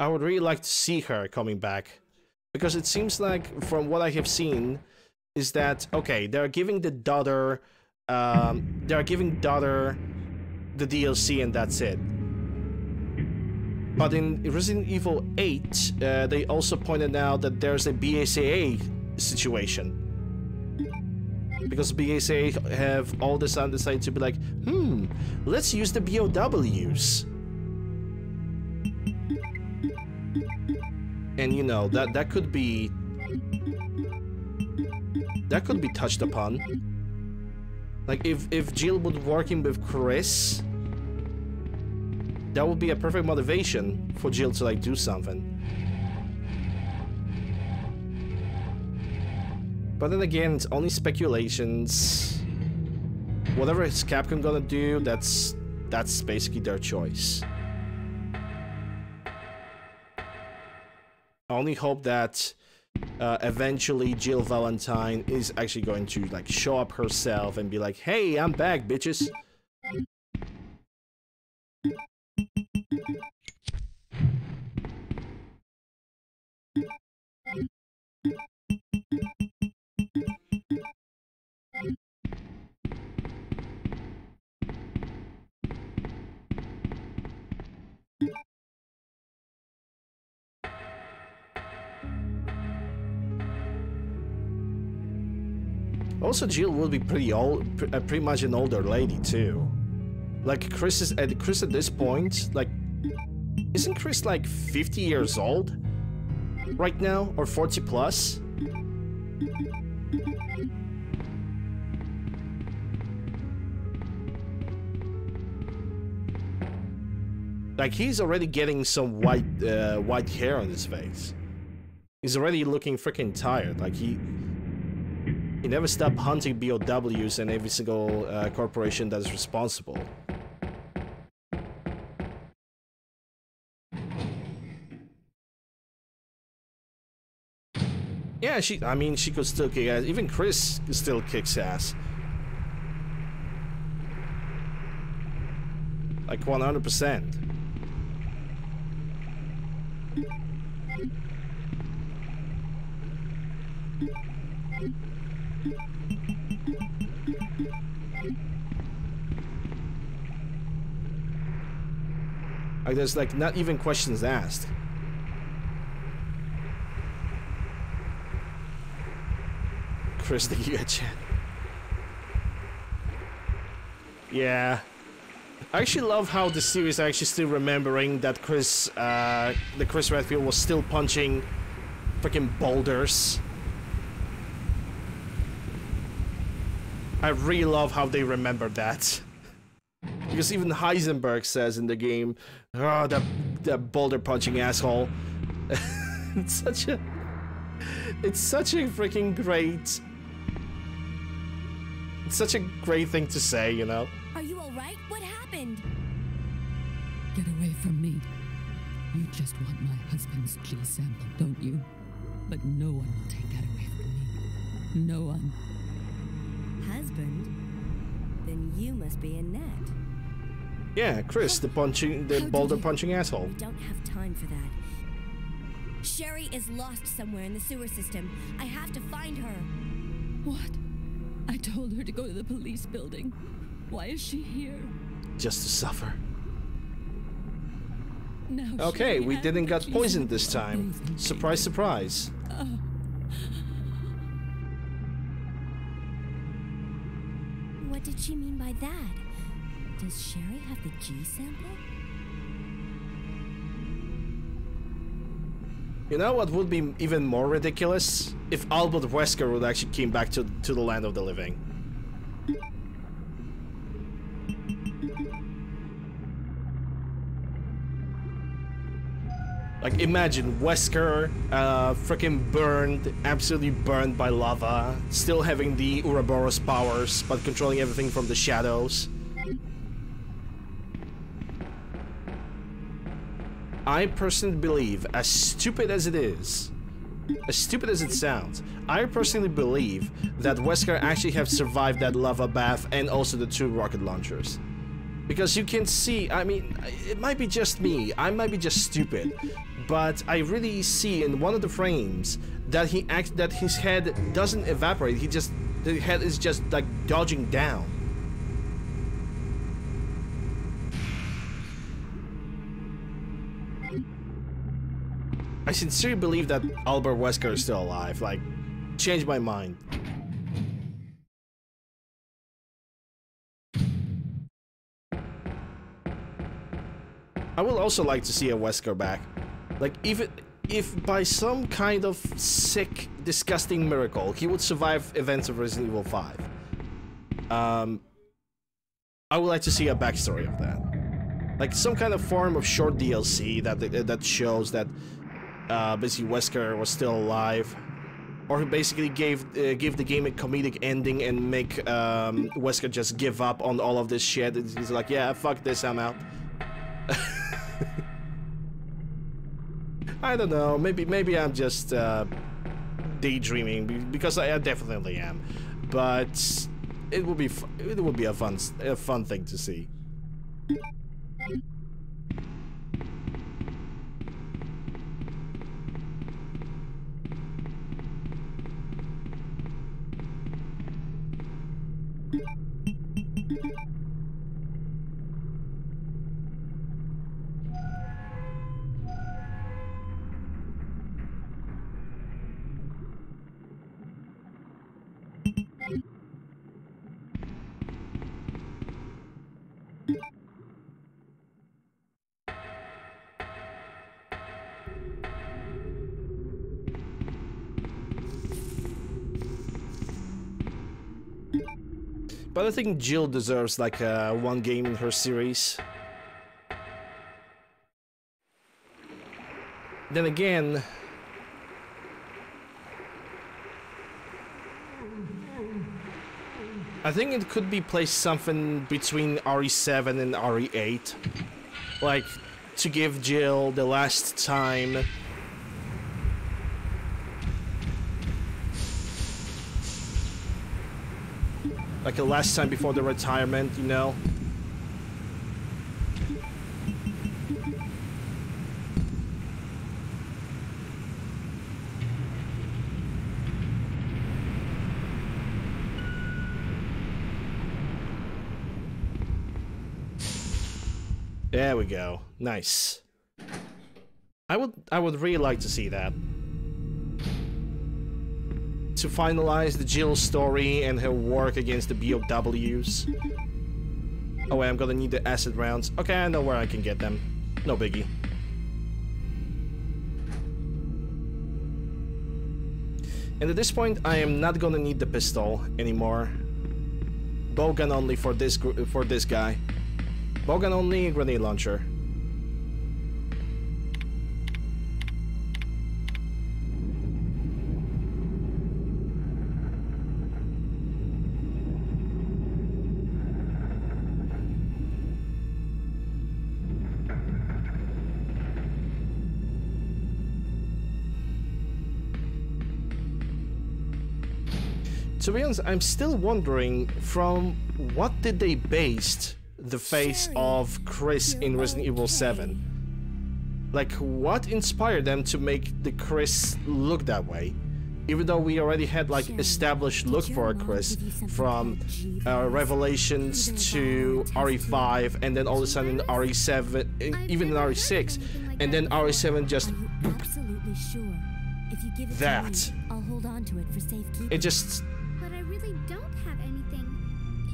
I would really like to see her coming back. Because it seems like, from what I have seen, is that, okay, they're giving the daughter, the DLC and that's it. But in Resident Evil 8, they also pointed out that there's a BSAA situation. Because BSAA have all this on decided to be like, let's use the BOWs. And you know, that could be touched upon. Like if Jill would working with Chris, that would be a perfect motivation for Jill to like do something. But then again, it's only speculations. Whatever is Capcom gonna do, that's basically their choice. I only hope that eventually Jill Valentine is actually going to like show up herself and be like, "Hey, I'm back, bitches." Also, Jill will be pretty old, pretty much an older lady too. Like Chris at this point, like, isn't Chris like 50 years old right now, or 40 plus? Like, he's already getting some white hair on his face. He's already looking freaking tired. Like he never stopped hunting BOWs and every single corporation that is responsible. Yeah, I mean, she could still kick ass. Even Chris still kicks ass. Like 100%. Like, there's like not even questions asked. Chris the Giga Chan. Yeah. I actually love how the series are actually still remembering that the Chris Redfield was still punching freaking boulders. I really love how they remember that. Because even Heisenberg says in the game, "Oh, that boulder punching asshole." It's such a freaking great. It's such a great thing to say, you know. Are you alright? What happened? Get away from me. You just want my husband's G sample, don't you? But no one will take that away from me. No one. Husband? Then you must be Annette. Yeah, Chris, the boulder punching asshole. We don't have time for that. Sherry is lost somewhere in the sewer system. I have to find her. What? I told her to go to the police building. Why is she here? Just to suffer. Now Okay, Sherry we and didn't the get G poisoned sample this are time. both in Surprise, danger. surprise. What did she mean by that? Does Sherry have the G sample? You know what would be even more ridiculous? If Albert Wesker would actually came back to the land of the living. Like, imagine Wesker, freaking burned, absolutely burned by lava, still having the Ouroboros powers, but controlling everything from the shadows. I personally believe, as stupid as it is, as stupid as it sounds, I personally believe that Wesker actually have survived that lava bath and also the 2 rocket launchers. Because you can see, I mean, it might be just me, I might be just stupid, but I really see in one of the frames that that his head doesn't evaporate, the head is just like dodging down. I sincerely believe that Albert Wesker is still alive, like, changed my mind. I would also like to see a Wesker back. Like, even if by some kind of sick, disgusting miracle, he would survive events of Resident Evil 5. I would like to see a backstory of that. Like, some kind of form of short DLC that shows that basically Wesker was still alive, or basically give the game a comedic ending and make Wesker just give up on all of this shit. He's like, yeah, fuck this, I'm out. I don't know. Maybe I'm just daydreaming, because I definitely am. But it would be a fun thing to see. But I think Jill deserves like one game in her series. Then again, I think it could be placed something between RE7 and RE8. Like, to give Jill the last time. Like a last time before the retirement, you know? There we go. Nice. I would really like to see that. To finalize the Jill story and her work against the BOWs. Oh wait, I'm gonna need the acid rounds. Okay, I know where I can get them. No biggie. And at this point, I am not gonna need the pistol anymore. Bowgun only for this guy. Bowgun only, grenade launcher. To be honest, I'm still wondering from what did they base the face of Chris in Resident Evil 7? Like, what inspired them to make the Chris look that way? Even though we already had like Sherry, established did look your for a mom Chris give you something from called G-virus? Revelations Even to though the RE5 and then all of a sudden RE7, even in RE6, and then RE7 just Are you absolutely sure? If you give it that. to me, I'll hold on to it for safekeeping. it just But I really don't have anything.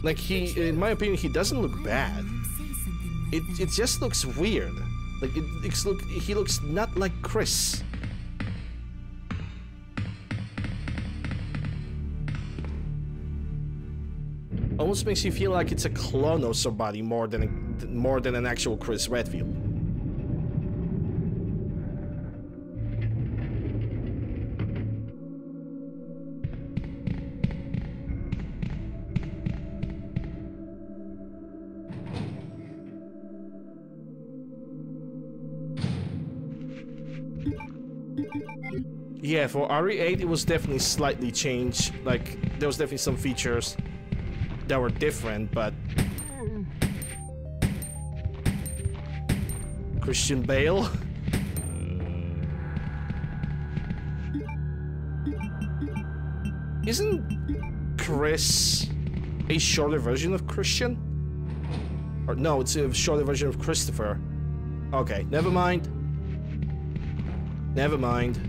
like in my opinion, he doesn't look bad. Say something like that. It just looks weird. Like he looks not like Chris. Almost makes you feel like it's a clone of somebody more than an actual Chris Redfield. Yeah, for RE8 it was definitely slightly changed. Like there was definitely some features that were different, but Christian Bale. Isn't Chris a shorter version of Christian? Or no, it's a shorter version of Christopher. Okay, never mind. Never mind.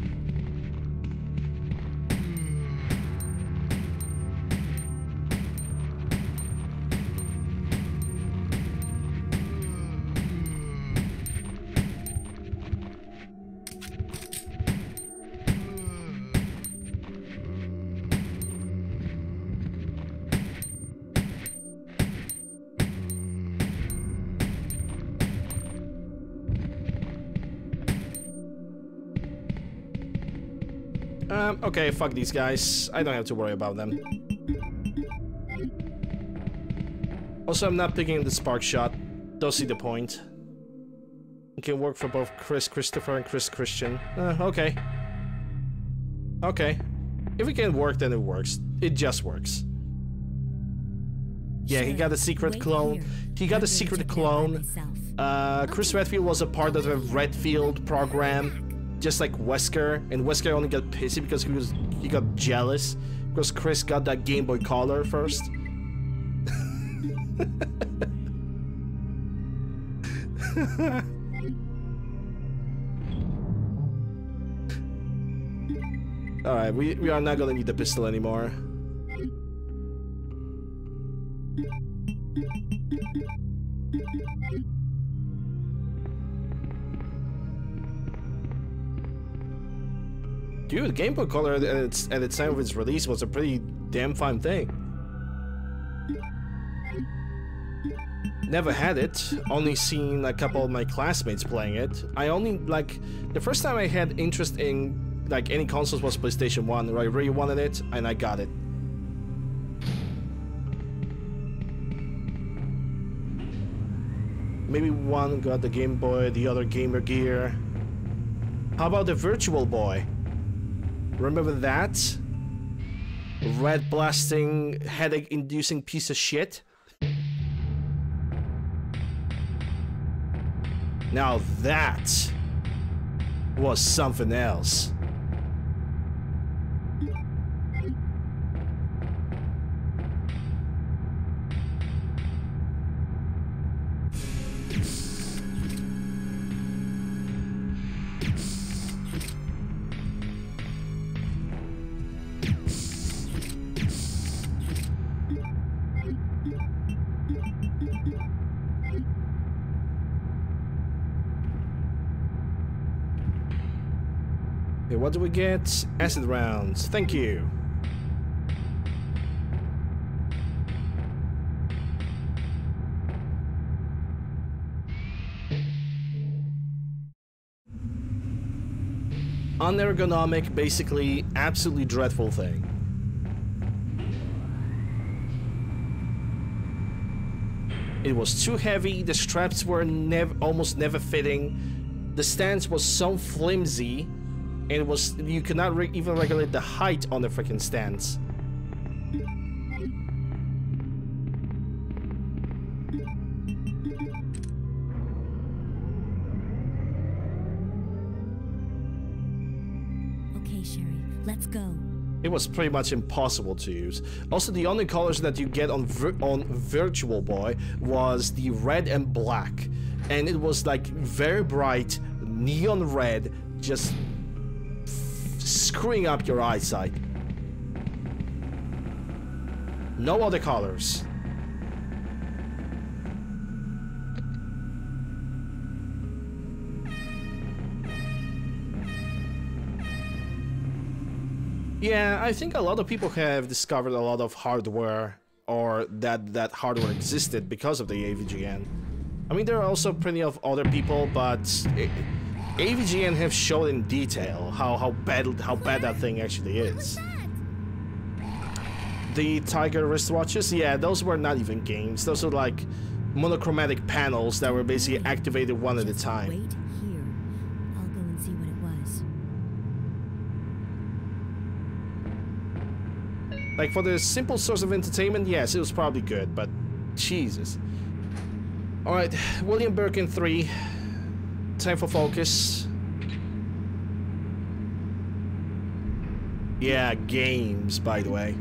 Okay, fuck these guys. I don't have to worry about them. Also, I'm not picking the spark shot. Don't see the point. It can work for both Chris Christopher and Chris Christian. Okay. Okay. If it can work, then it works. It just works. Yeah, he got a secret clone. He got a secret clone. Chris Redfield was a part of the Redfield program. Just like Wesker, and Wesker only got pissy because he got jealous because Chris got that Game Boy Color first. Alright, we are not gonna need the pistol anymore. Dude, Game Boy Color at its time of its release was a pretty damn fine thing. Never had it, only seen a couple of my classmates playing it. I only, like, the first time I had interest in, like, any consoles was PlayStation 1, where I really wanted it, and I got it. Maybe one got the Game Boy, the other Gamer Gear. How about the Virtual Boy? Remember that? Red blasting, headache inducing piece of shit? Now that was something else. Okay, what do we get? Acid rounds. Thank you. Unergonomic, basically absolutely dreadful thing. It was too heavy, the straps were almost never fitting, the stance was so flimsy, and it was you could not even regulate the height on the freaking stance. Okay, Sherry, let's go. It was pretty much impossible to use. Also, the only colors that you get on Virtual Boy was the red and black. And it was like very bright, neon red, just screwing up your eyesight. No other colors. Yeah, I think a lot of people have discovered a lot of hardware, or that hardware existed because of the AVGN. I mean, there are also plenty of other people, but AVGN have shown in detail how bad that thing actually is. The Tiger wristwatches, yeah, those were not even games. Those were like monochromatic panels that were basically activated one at a time. Wait here. I'll go and see what it was. Like, for the simple source of entertainment, yes, it was probably good, but Jesus. Alright, William Birkin 3. Time for focus. Yeah, games, by the way.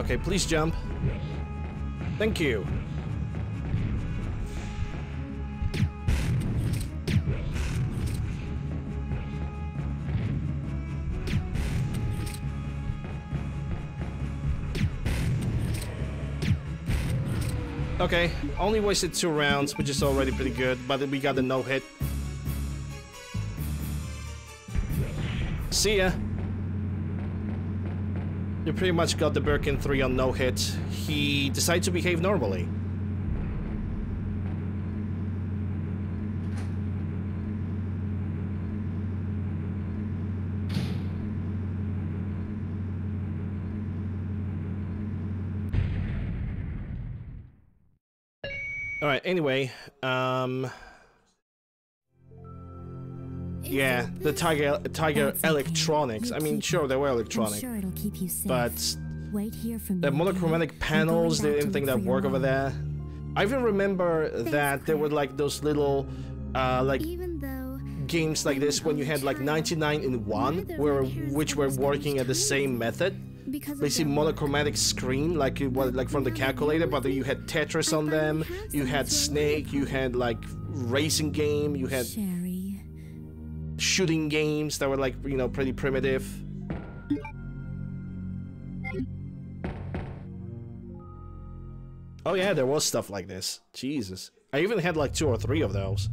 Okay, please jump. Thank you. Okay, only wasted 2 rounds, which is already pretty good, but we got a no-hit. See ya. You pretty much got the Birkin 3 on no hit. He decided to behave normally. Alright, anyway, yeah, the Tiger electronics. I mean, sure, they were electronic, I'm sure it'll keep you safe. but Wait here for me, the okay? monochromatic panels, I'm going they back didn't to think look that for your work over mom. there. I even remember that there were like those little, like Even though games like this when you had like 99 in 1, which were working at the same method. because of Basically their monochromatic screen, like it was like from the calculator, but you had Tetris on them, you had Snake, you had like racing game, you had Sherry. shooting games that were like, you know, pretty primitive. Oh yeah, there was stuff like this. Jesus. I even had like 2 or 3 of those.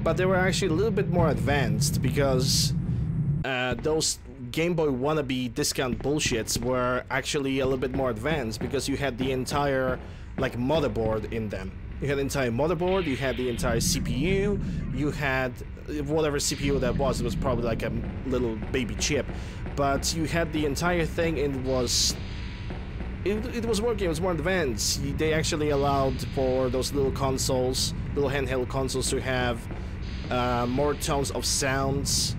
But they were actually a little bit more advanced because those Game Boy wannabe discount bullshits were actually a little bit more advanced because you had the entire like motherboard in them. You had the entire motherboard, you had the entire CPU, you had whatever CPU that was. It was probably like a little baby chip, but you had the entire thing and it was working. It was more advanced. They actually allowed for those little consoles, little handheld consoles, to have more tones of sounds.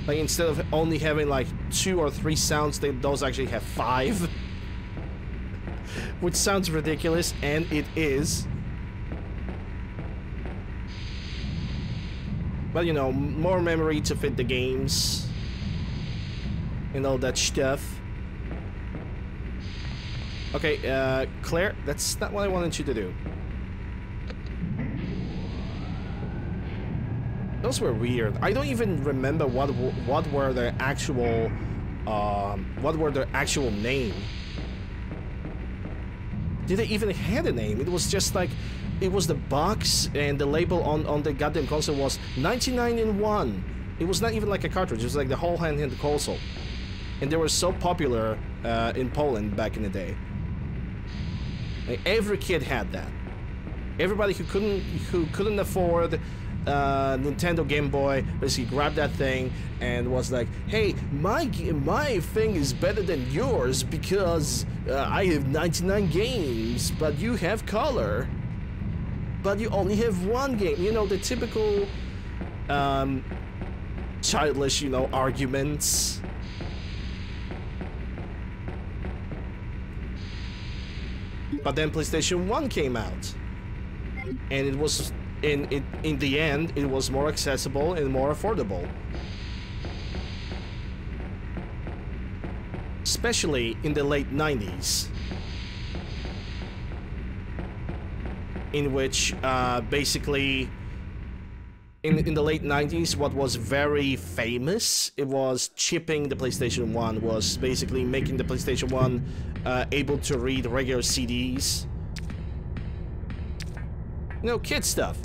Like instead of only having like 2 or 3 sounds, those actually have 5. Which sounds ridiculous, and it is. But you know, more memory to fit the games and all that stuff. Okay, Claire, that's not what I wanted you to do. those were weird. I don't even remember what were their actual name. Did they even have a name? It was just like, it was the box and the label on the goddamn console was 99 in 1. It was not even like a cartridge, it was like the whole handheld console. And they were so popular in Poland back in the day. Like, every kid had that. Everybody who couldn't afford Nintendo Game Boy basically grabbed that thing and was like, hey, my thing is better than yours because I have 99 games, but you have color. But you only have one game. You know, the typical childish, you know, arguments. But then PlayStation 1 came out. And it was, in the end, it was more accessible and more affordable. Especially in the late 90s. In which, basically, in the late 90s, what was very famous, it was chipping the PlayStation 1, was basically making the PlayStation 1 able to read regular CDs. You know, kid stuff.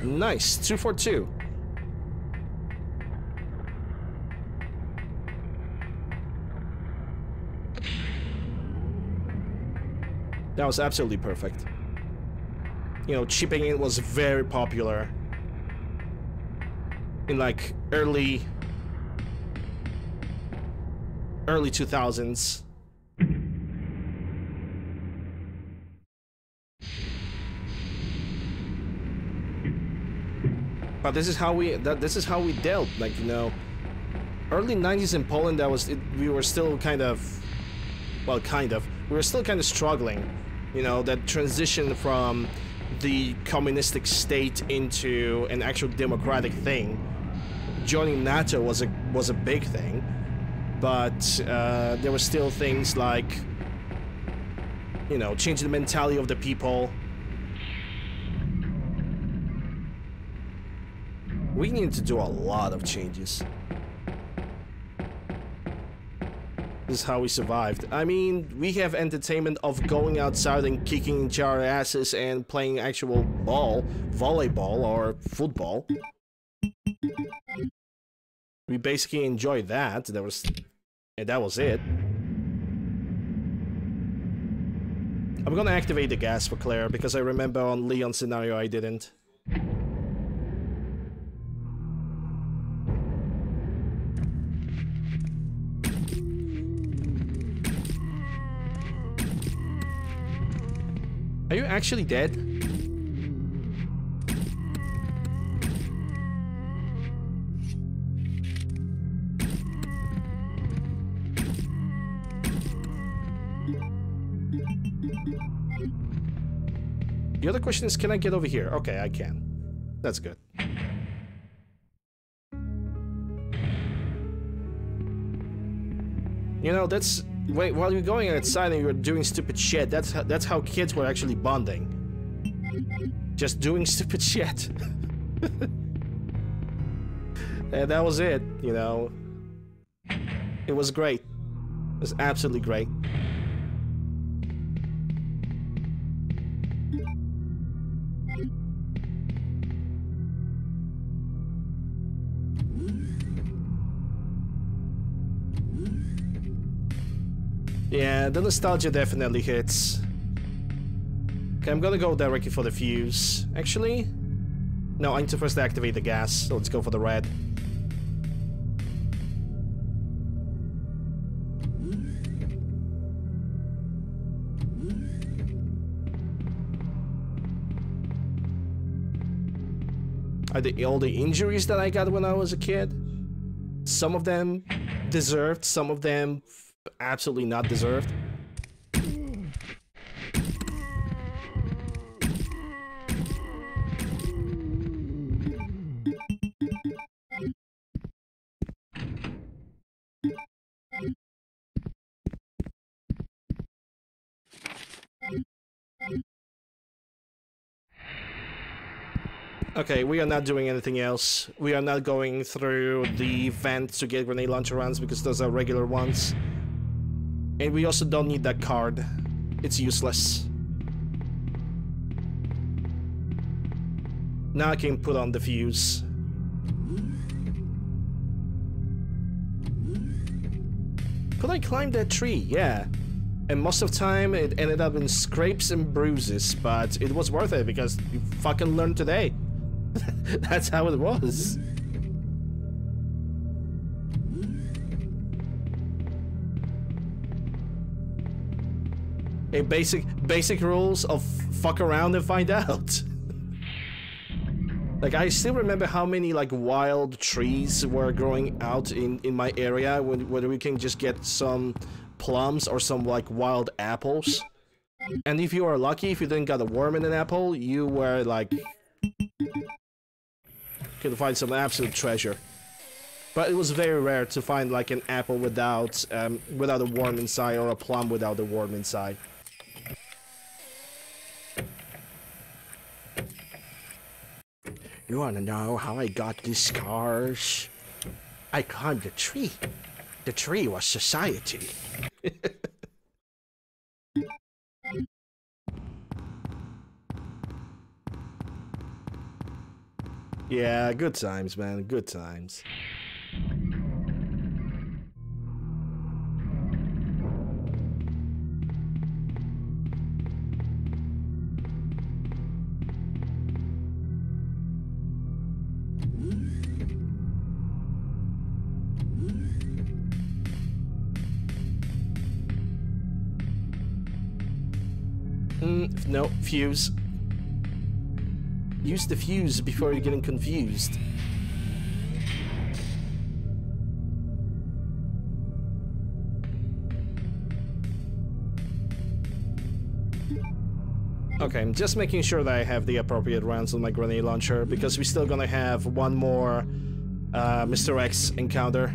Nice, 242. That was absolutely perfect. You know, chipping in was very popular in like early 2000s. But this is how we dealt, like, you know, early 90s in Poland. We were still kind of, well, we were still kind of struggling, you know, that transition from the communistic state into an actual democratic thing. Joining NATO was a big thing, but there were still things like, you know, changing the mentality of the people. We need to do a lot of changes. This is how we survived. I mean, we have entertainment of going outside and kicking each other's asses and playing actual ball, volleyball or football. We basically enjoyed that. That was it. I'm gonna activate the gas for Claire because I remember on Leon's scenario I didn't. Are you actually dead? The other question is, can I get over here? Okay, I can. That's good. You know, that's... Wait, while you're going outside and you're doing stupid shit, that's how kids were actually bonding. Just doing stupid shit. And that was it, you know. It was great. It was absolutely great. Yeah, the nostalgia definitely hits. Okay, I'm gonna go directly for the fuse. Actually, no, I need to first activate the gas, so let's go for the red. All the injuries that I got when I was a kid, some of them deserved, some of them absolutely not deserved. Okay, we are not doing anything else. We are not going through the vent to get grenade launcher rounds because those are regular ones. And we also don't need that card. It's useless. Now I can put on the fuse. Could I climb that tree? Yeah. And most of the time it ended up in scrapes and bruises, but it was worth it because you fucking learned today. That's how it was. A basic rules of fuck around and find out. Like, I still remember how many like wild trees were growing out in my area where we can just get some plums or some like wild apples. And if you are lucky, if you didn't got a worm in an apple, you were like could find some absolute treasure. But it was very rare to find like an apple without a worm inside or a plum without a worm inside. You wanna know how I got these scars? I climbed a tree. The tree was society. Yeah, good times, man. Good times. No, fuse. Use the fuse before you're getting confused. Okay, I'm just making sure that I have the appropriate rounds on my grenade launcher, because we're still gonna have one more Mr. X encounter.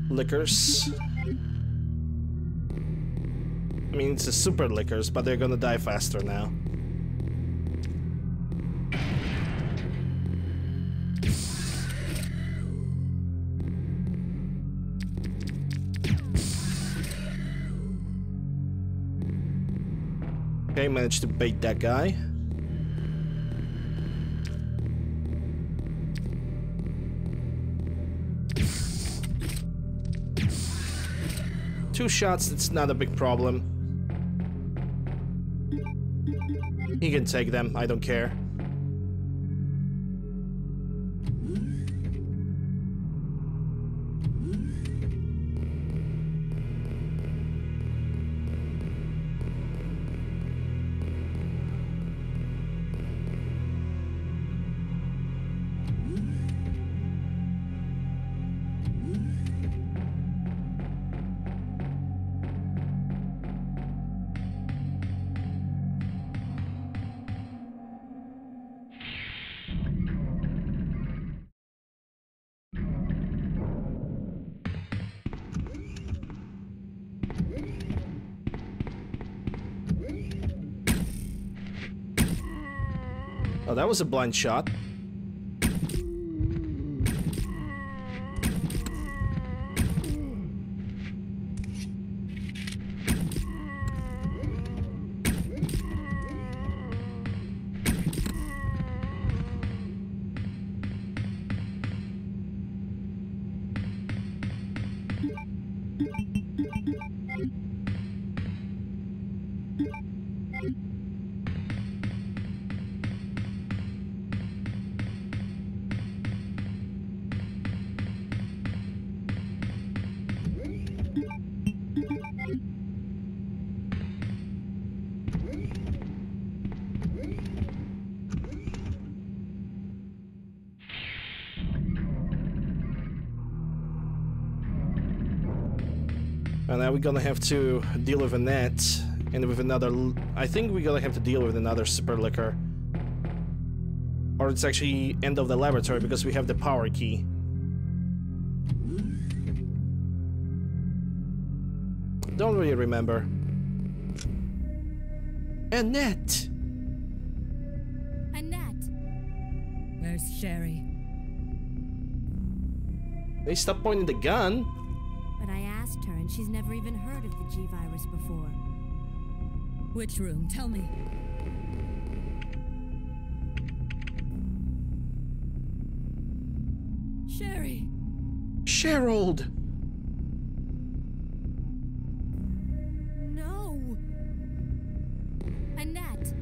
Lickers. I mean, it's a super lickers, but they're gonna die faster now. Okay, managed to bait that guy. Two shots, it's not a big problem. He can take them, I don't care. Oh, that was a blind shot. And now we're gonna have to deal with Annette and with another... I think we're gonna have to deal with another super liquor. Or it's actually end of the laboratory because we have the power key. Don't really remember. Annette! Annette! Where's Sherry? They stopped pointing the gun. But I asked her and she's never even heard of the G-Virus before. Which room? Tell me. Sherry! Gerald! No! Annette!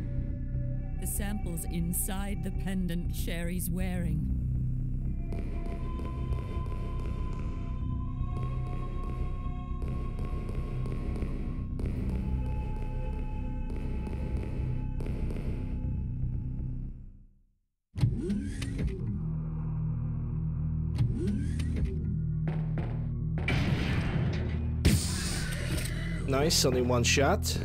The sample's inside the pendant Sherry's wearing. Nice, only one shot.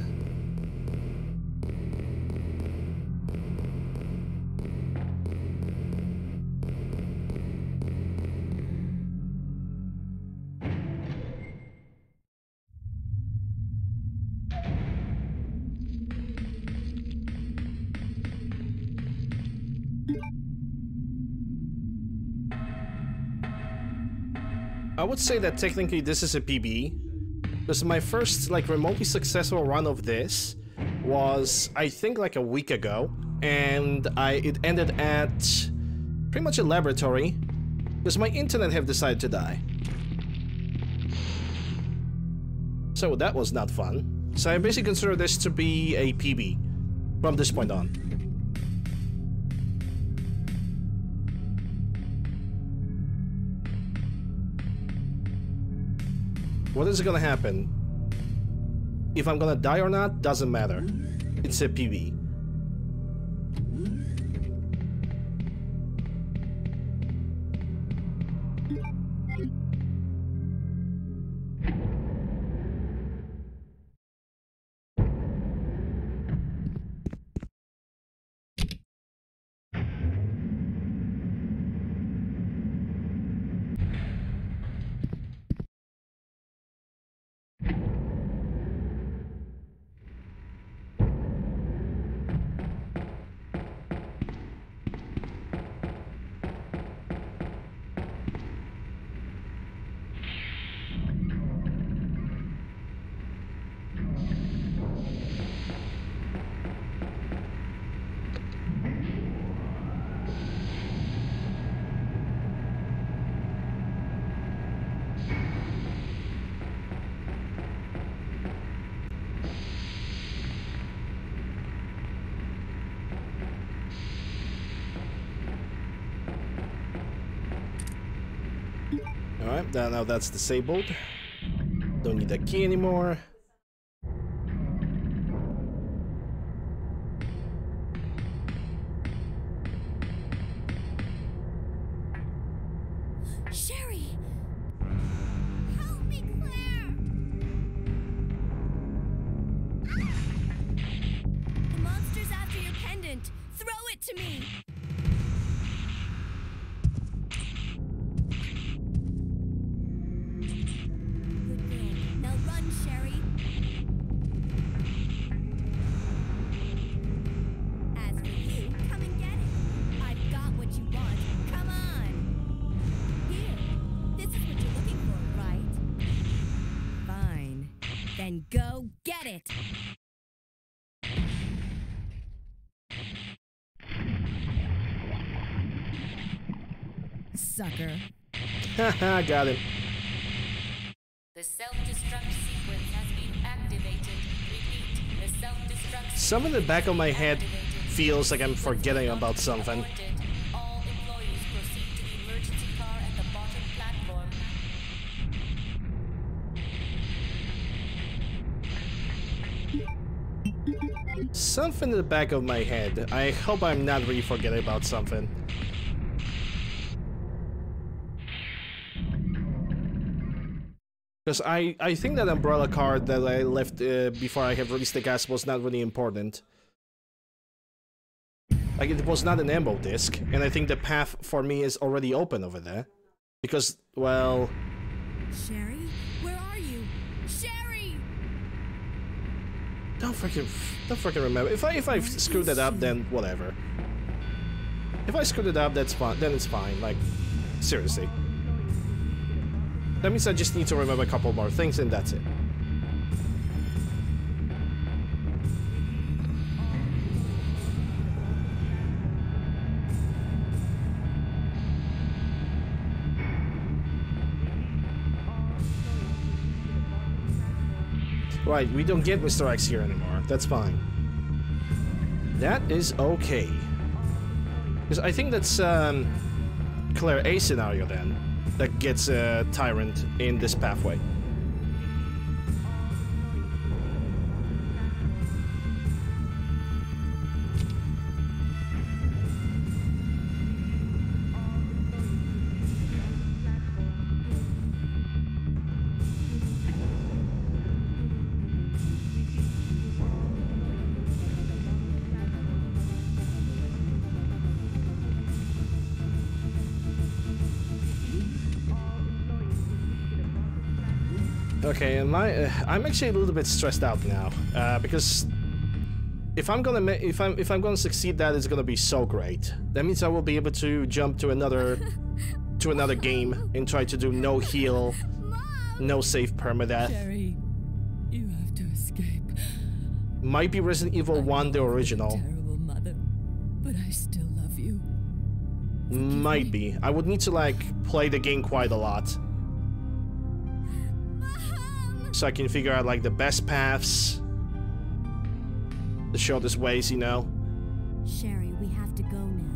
I would say that technically this is a PB. Because my first, like, remotely successful run of this was, I think, like a week ago. And it ended at pretty much a laboratory. Because my internet have decided to die. So that was not fun. So I basically consider this to be a PB from this point on. What is gonna happen? If I'm gonna die or not, doesn't matter. It's a PB. Alright, now that's disabled. Don't need that key anymore. Sherry! Help me, Claire! The monster's after your pendant! Throw it to me! Good girl. Now run, Sherry! As for you, come and get it! I've got what you want. Come on! Here, this is what you're looking for, right? Fine. Then go get it! Sucker. Haha, got it. The self-destruct sequence has been activated. Repeat, the self-destruct Some in the back of my head feels like I'm forgetting about something. All employees proceed to the emergency car at the bottom platform. Something in the back of my head. I hope I'm not really forgetting about something. Because I think that umbrella card that I left before I have released the gas was not really important. Like, it was not an ammo disc, and I think the path for me is already open over there. Because, well... Sherry? Where are you? Sherry! Don't freaking remember. If I screwed that up, then whatever. If I screwed it up, that's fine. Then it's fine. Like, seriously. That means I just need to remember a couple more things, and that's it. Right, we don't get Mr. X here anymore. That's fine. That is okay. Because I think that's Claire A scenario then that gets a Tyrant in this pathway. Okay, and I'm actually a little bit stressed out now because if I'm gonna succeed, that is gonna be so great. That means I will be able to jump to another game and try to do no heal, no save permadeath. Sherry, you have to escape. Might be Resident Evil 1, the original. Terrible mother, but I still love you. Might be. I would need to like play the game quite a lot. So I can figure out like the best paths, the shortest ways, you know. Sherry, we have to go now.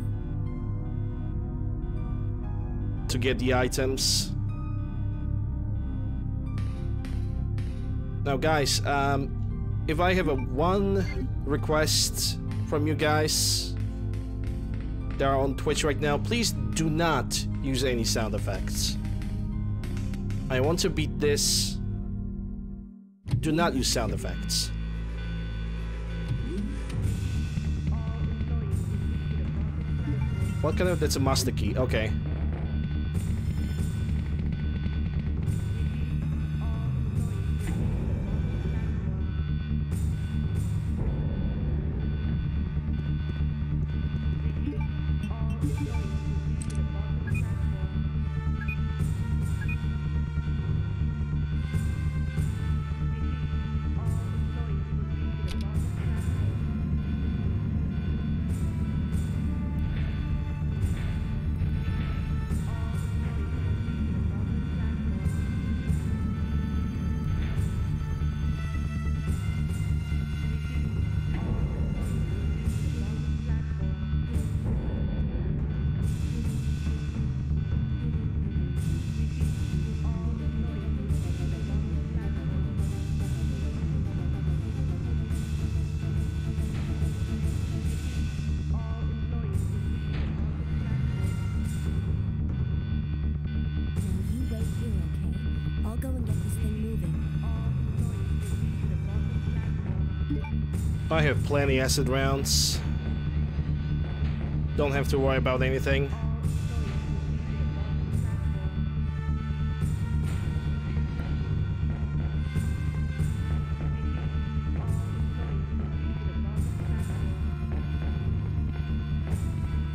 To get the items. Now guys, if I have one request from you guys that are on Twitch right now, please do not use any sound effects. I want to beat this. Do not use sound effects. What kind of... That's a master key. Okay. I have plenty acid rounds. Don't have to worry about anything.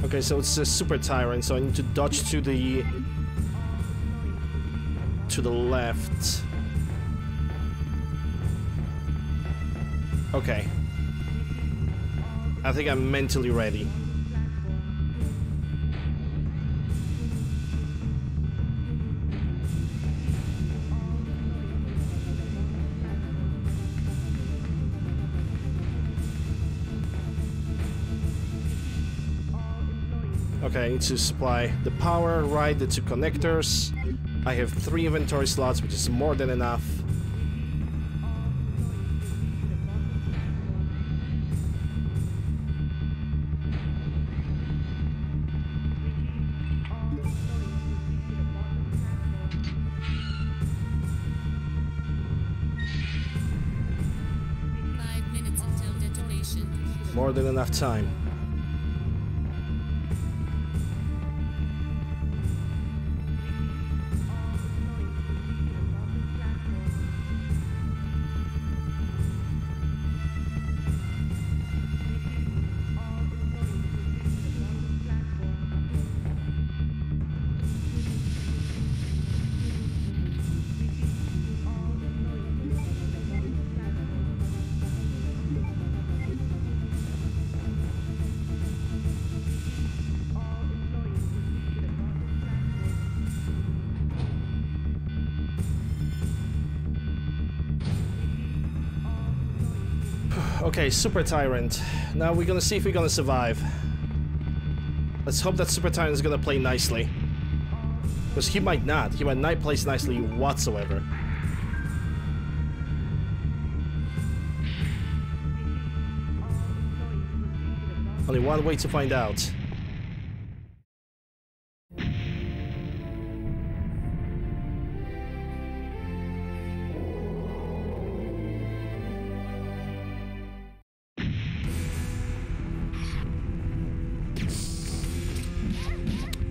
Okay, so it's a super tyrant, so I need to dodge to the left. Okay. I think I'm mentally ready. Okay, I need to supply the power, right, the two connectors. I have 3 inventory slots, which is more than enough. More than enough time. Okay, Super Tyrant. Now we're gonna see if we're gonna survive. Let's hope that Super Tyrant is gonna play nicely. Because he might not. He might not play nicely whatsoever. Only one way to find out.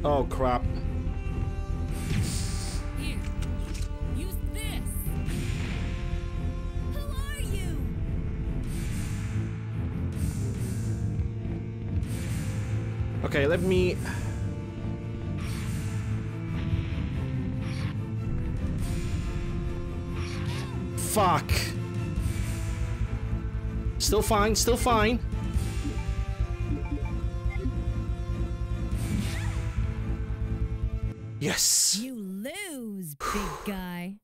Oh crap. Here, use this. Who are you? Okay, let me... Fuck. Still fine, still fine. Yes. You lose, big guy.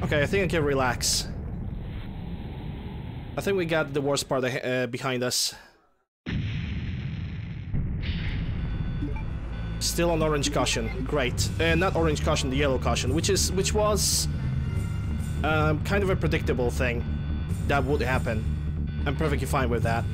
Okay, I think I can relax. I think we got the worst part behind us. Still on orange caution, great. Not orange caution, the yellow caution, which was kind of a predictable thing that would happen. I'm perfectly fine with that.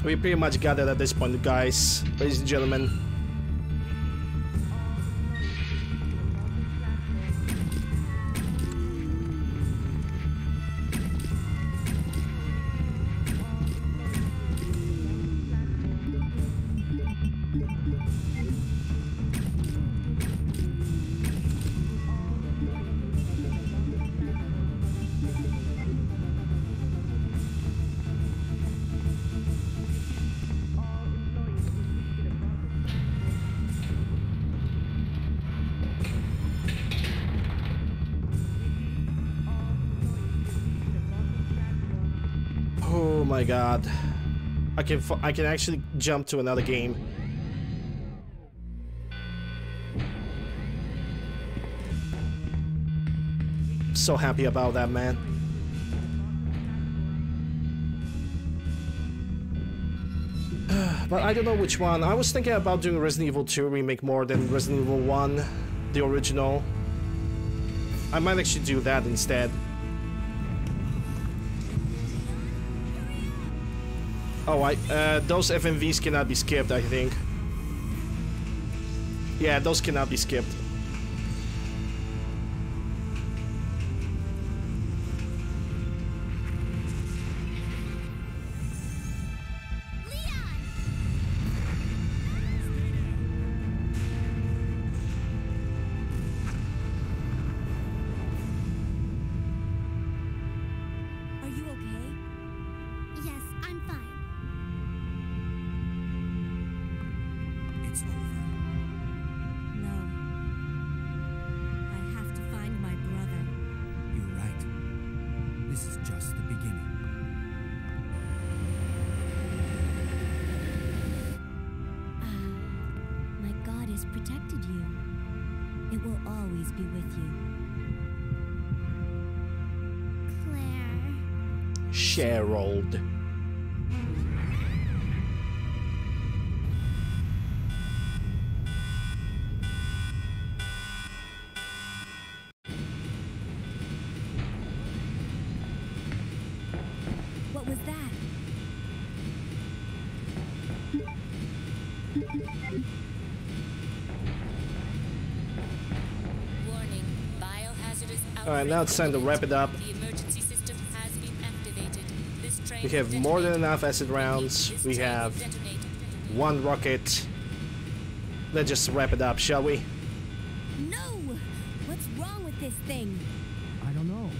We pretty much got it at this point, guys, ladies and gentlemen. Oh my god. I can actually jump to another game. So happy about that, man. But I don't know which one. I was thinking about doing Resident Evil 2 remake more than Resident Evil 1, the original. I might actually do that instead. Oh, those FMVs cannot be skipped, I think. Yeah, those cannot be skipped. Are you okay? Yes, I'm fine. It's over. No. I have to find my brother. You're right. This is just the beginning. My God has protected you. It will always be with you. Claire. Sherald. Warning, biohazardous Alright, now it's time to wrap it up. The emergency system has been activated. This train We have will more than detonate. enough acid rounds. This We train will have detonate. one rocket. Let's just wrap it up, shall we? No! What's wrong with this thing? I don't know.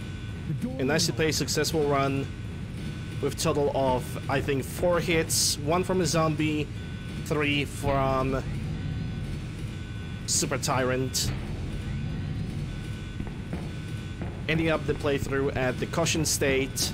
The door A nicely played successful run with total of, I think, 4 hits, 1 from a zombie, 3 from Super Tyrant. Ending up the playthrough at the caution state.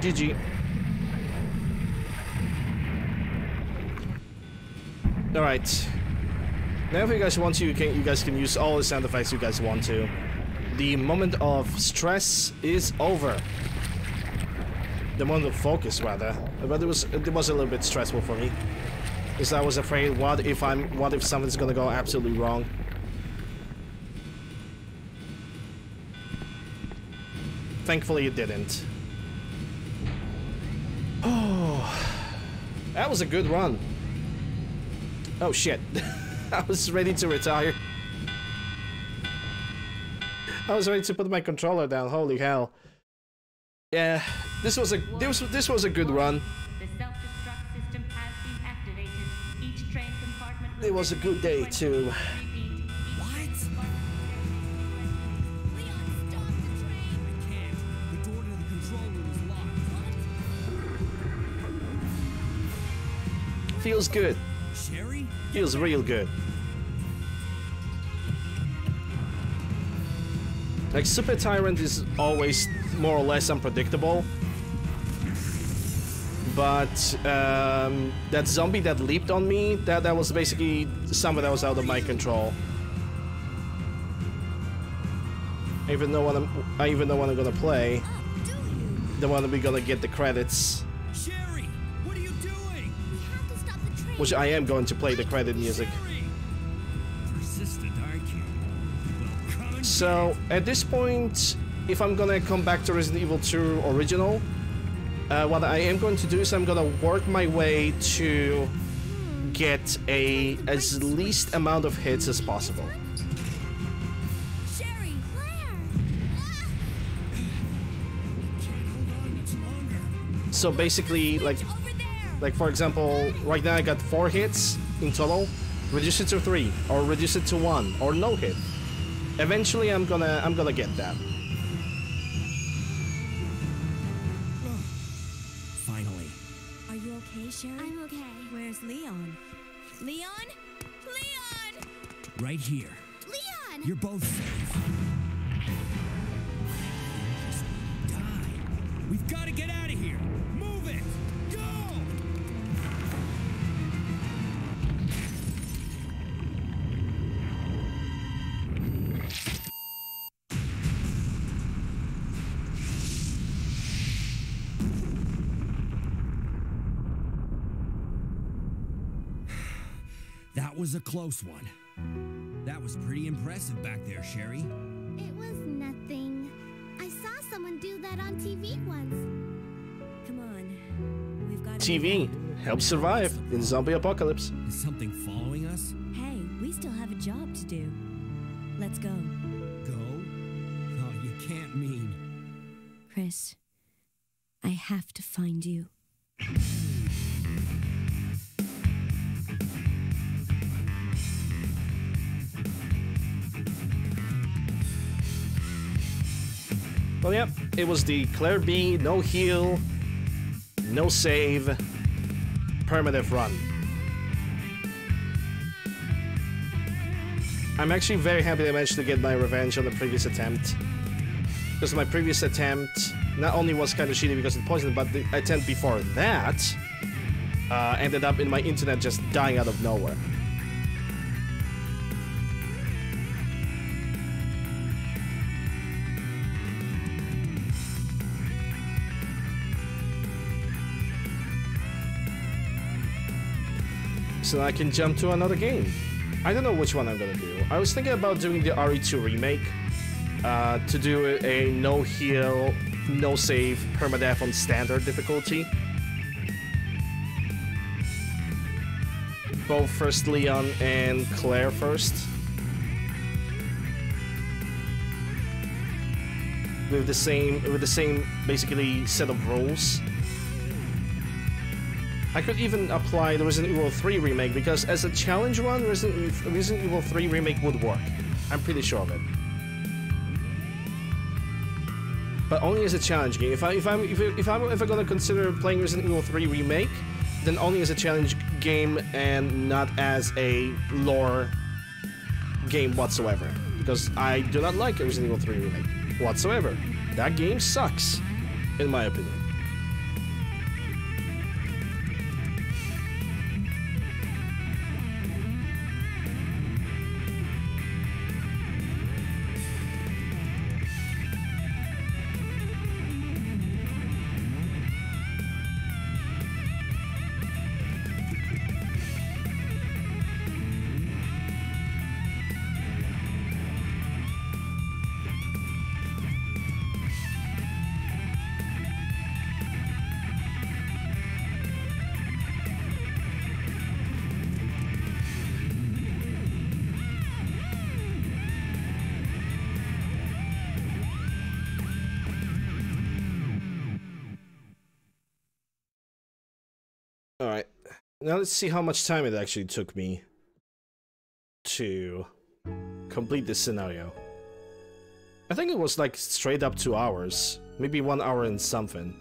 GG. Alright. Now if you guys want to, you guys can use all the sound effects you guys want to. The moment of stress is over. The moment of focus, rather. But it was a little bit stressful for me. Because I was afraid, what if something's gonna go absolutely wrong? Thankfully it didn't. Oh, that was a good run. Oh shit. I was ready to retire. I was ready to put my controller down. Holy hell. Yeah, this was a good run. The self-destruct system has been activated. Each train compartment will It was a good day too. repeat. Leon, stop the train! I can't. The door to the control room is locked. Feels good. Sherry? Feels real good. Like, Super Tyrant is always more or less unpredictable. But that zombie that leaped on me, that was basically something that was out of my control. I even know when I'm gonna play. The one that we're gonna get the credits. Sherry, what are you doing? We have to stop the train. Which I am going to play the credit music. Sherry! Persistent, aren't you? Well, come and So, at this point, if I'm gonna come back to Resident Evil 2 Original, what I am going to do is I'm gonna work my way to get as least amount of hits as possible. Sherry! So basically, like for example, right now I got 4 hits in total. Reduce it to 3, or reduce it to 1, or no hit. Eventually, I'm gonna get that. Finally. Are you okay, Sherry? I'm okay. Where's Leon? Leon? Leon! Right here. Leon! You're both safe. Just die. We've got to get out of here. Move it. Go! That was a close one. That was pretty impressive back there, Sherry. It was nothing. I saw someone do that on TV once. Come on. We've got TV helps survive in zombie apocalypse. Is something following us? Hey, we still have a job to do. Let's go. Go? Oh, you can't mean. Chris. I have to find you. Well, yep, it was the Claire B, no heal, no save, permadeath run. I'm actually very happy I managed to get my revenge on the previous attempt. Because my previous attempt not only was kind of shitty because it poisoned, but the attempt before that ended up in my internet just dying out of nowhere. So I can jump to another game. I don't know which one I'm gonna do. I was thinking about doing the RE2 remake, to do a no heal, no save permadeath on standard difficulty. Both first Leon and Claire first. With the same basically set of rules. I could even apply the Resident Evil 3 remake, because as a challenge run, Resident Evil 3 remake would work. I'm pretty sure of it. But only as a challenge game. If I'm ever gonna consider playing Resident Evil 3 remake, then only as a challenge game and not as a lore game whatsoever. Because I do not like Resident Evil 3 remake whatsoever. That game sucks, in my opinion. Alright, now let's see how much time it actually took me to complete this scenario. I think it was like straight up 2 hours. Maybe 1 hour and something.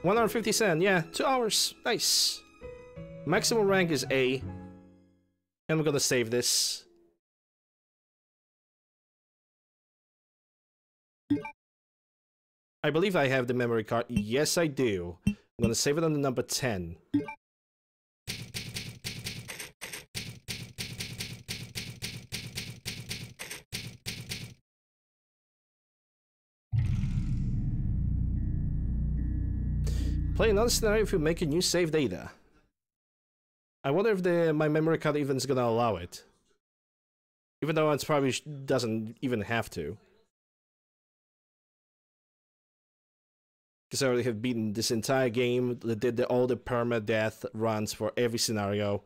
1 hour 57, yeah, 2 hours. Nice. Maximum rank is A. And we're gonna save this. I believe I have the memory card. Yes, I do. I'm gonna save it on the number 10. Play another scenario if you make a new save data. I wonder if my memory card even is gonna allow it. Even though it probably doesn't even have to. Because I already have beaten this entire game, did all the permadeath runs for every scenario.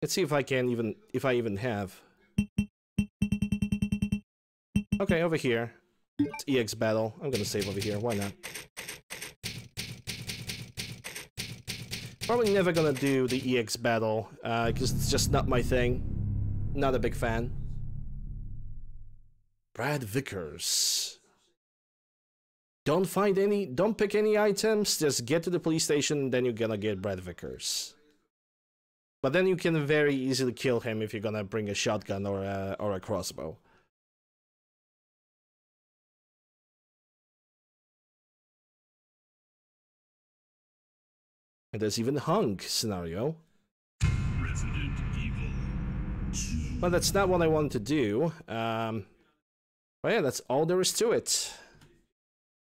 Let's see if I even have. Okay, over here. It's EX battle. I'm gonna save over here, why not? Probably never gonna do the EX battle, because it's just not my thing. Not a big fan. Brad Vickers. Don't pick any items, just get to the police station, and then you're gonna get Brad Vickers. But then you can very easily kill him if you're gonna bring a shotgun or a crossbow. And there's even Hunk scenario. Resident Evil 2. But that's not what I wanted to do. But yeah, that's all there is to it.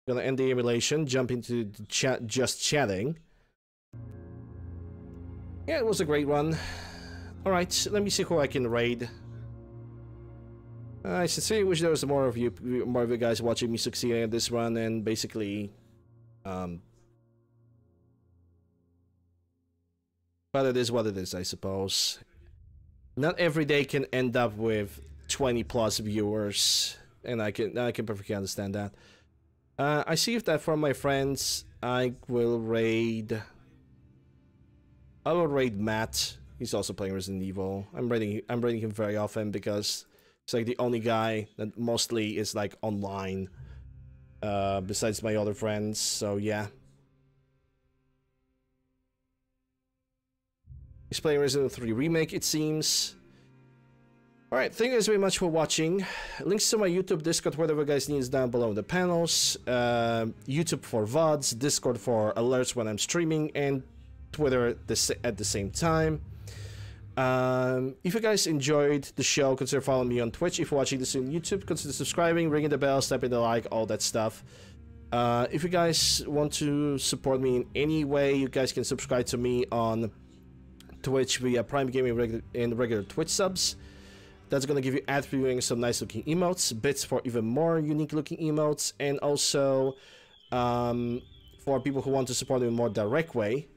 Gonna end the emulation, jump into the chat, just chatting. Yeah, it was a great run. Alright, let me see who I can raid. I sincerely wish there was more of you guys watching me succeeding at this run, and basically but it is what it is, I suppose. Not every day can end up with 20+ viewers, and I can perfectly understand that. I see if that from my friends. I will raid Matt. He's also playing Resident Evil. I'm raiding him very often because it's like the only guy that mostly is like online. Besides my other friends, so yeah. He's playing Resident Evil 3 Remake, it seems. Alright, thank you guys very much for watching. Links to my YouTube, Discord, whatever you guys need is down below in the panels. YouTube for VODs, Discord for alerts when I'm streaming, and Twitter at the same time. If you guys enjoyed the show, consider following me on Twitch. If you're watching this on YouTube, consider subscribing, ringing the bell, snapping the like, all that stuff. If you guys want to support me in any way, you guys can subscribe to me on Twitch via Prime Gaming and regular Twitch subs. That's gonna give you ad viewing, some nice looking emotes, bits for even more unique looking emotes, and also for people who want to support me in a more direct way,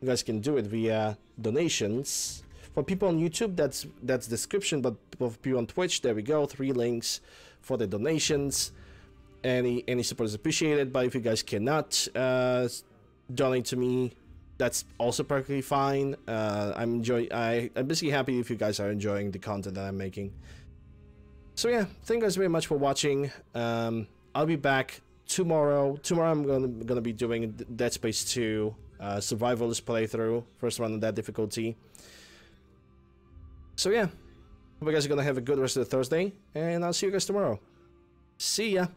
you guys can do it via donations. For people on YouTube, that's description, but for people on Twitch, there we go, 3 links for the donations. Any support is appreciated, but if you guys cannot donate to me, that's also perfectly fine. I'm basically happy if you guys are enjoying the content that I'm making. So yeah, thank you guys very much for watching. I'll be back tomorrow. Tomorrow I'm gonna be doing Dead Space 2 survivalist playthrough, first run on that difficulty. So yeah, hope you guys are gonna have a good rest of the Thursday, and I'll see you guys tomorrow. See ya.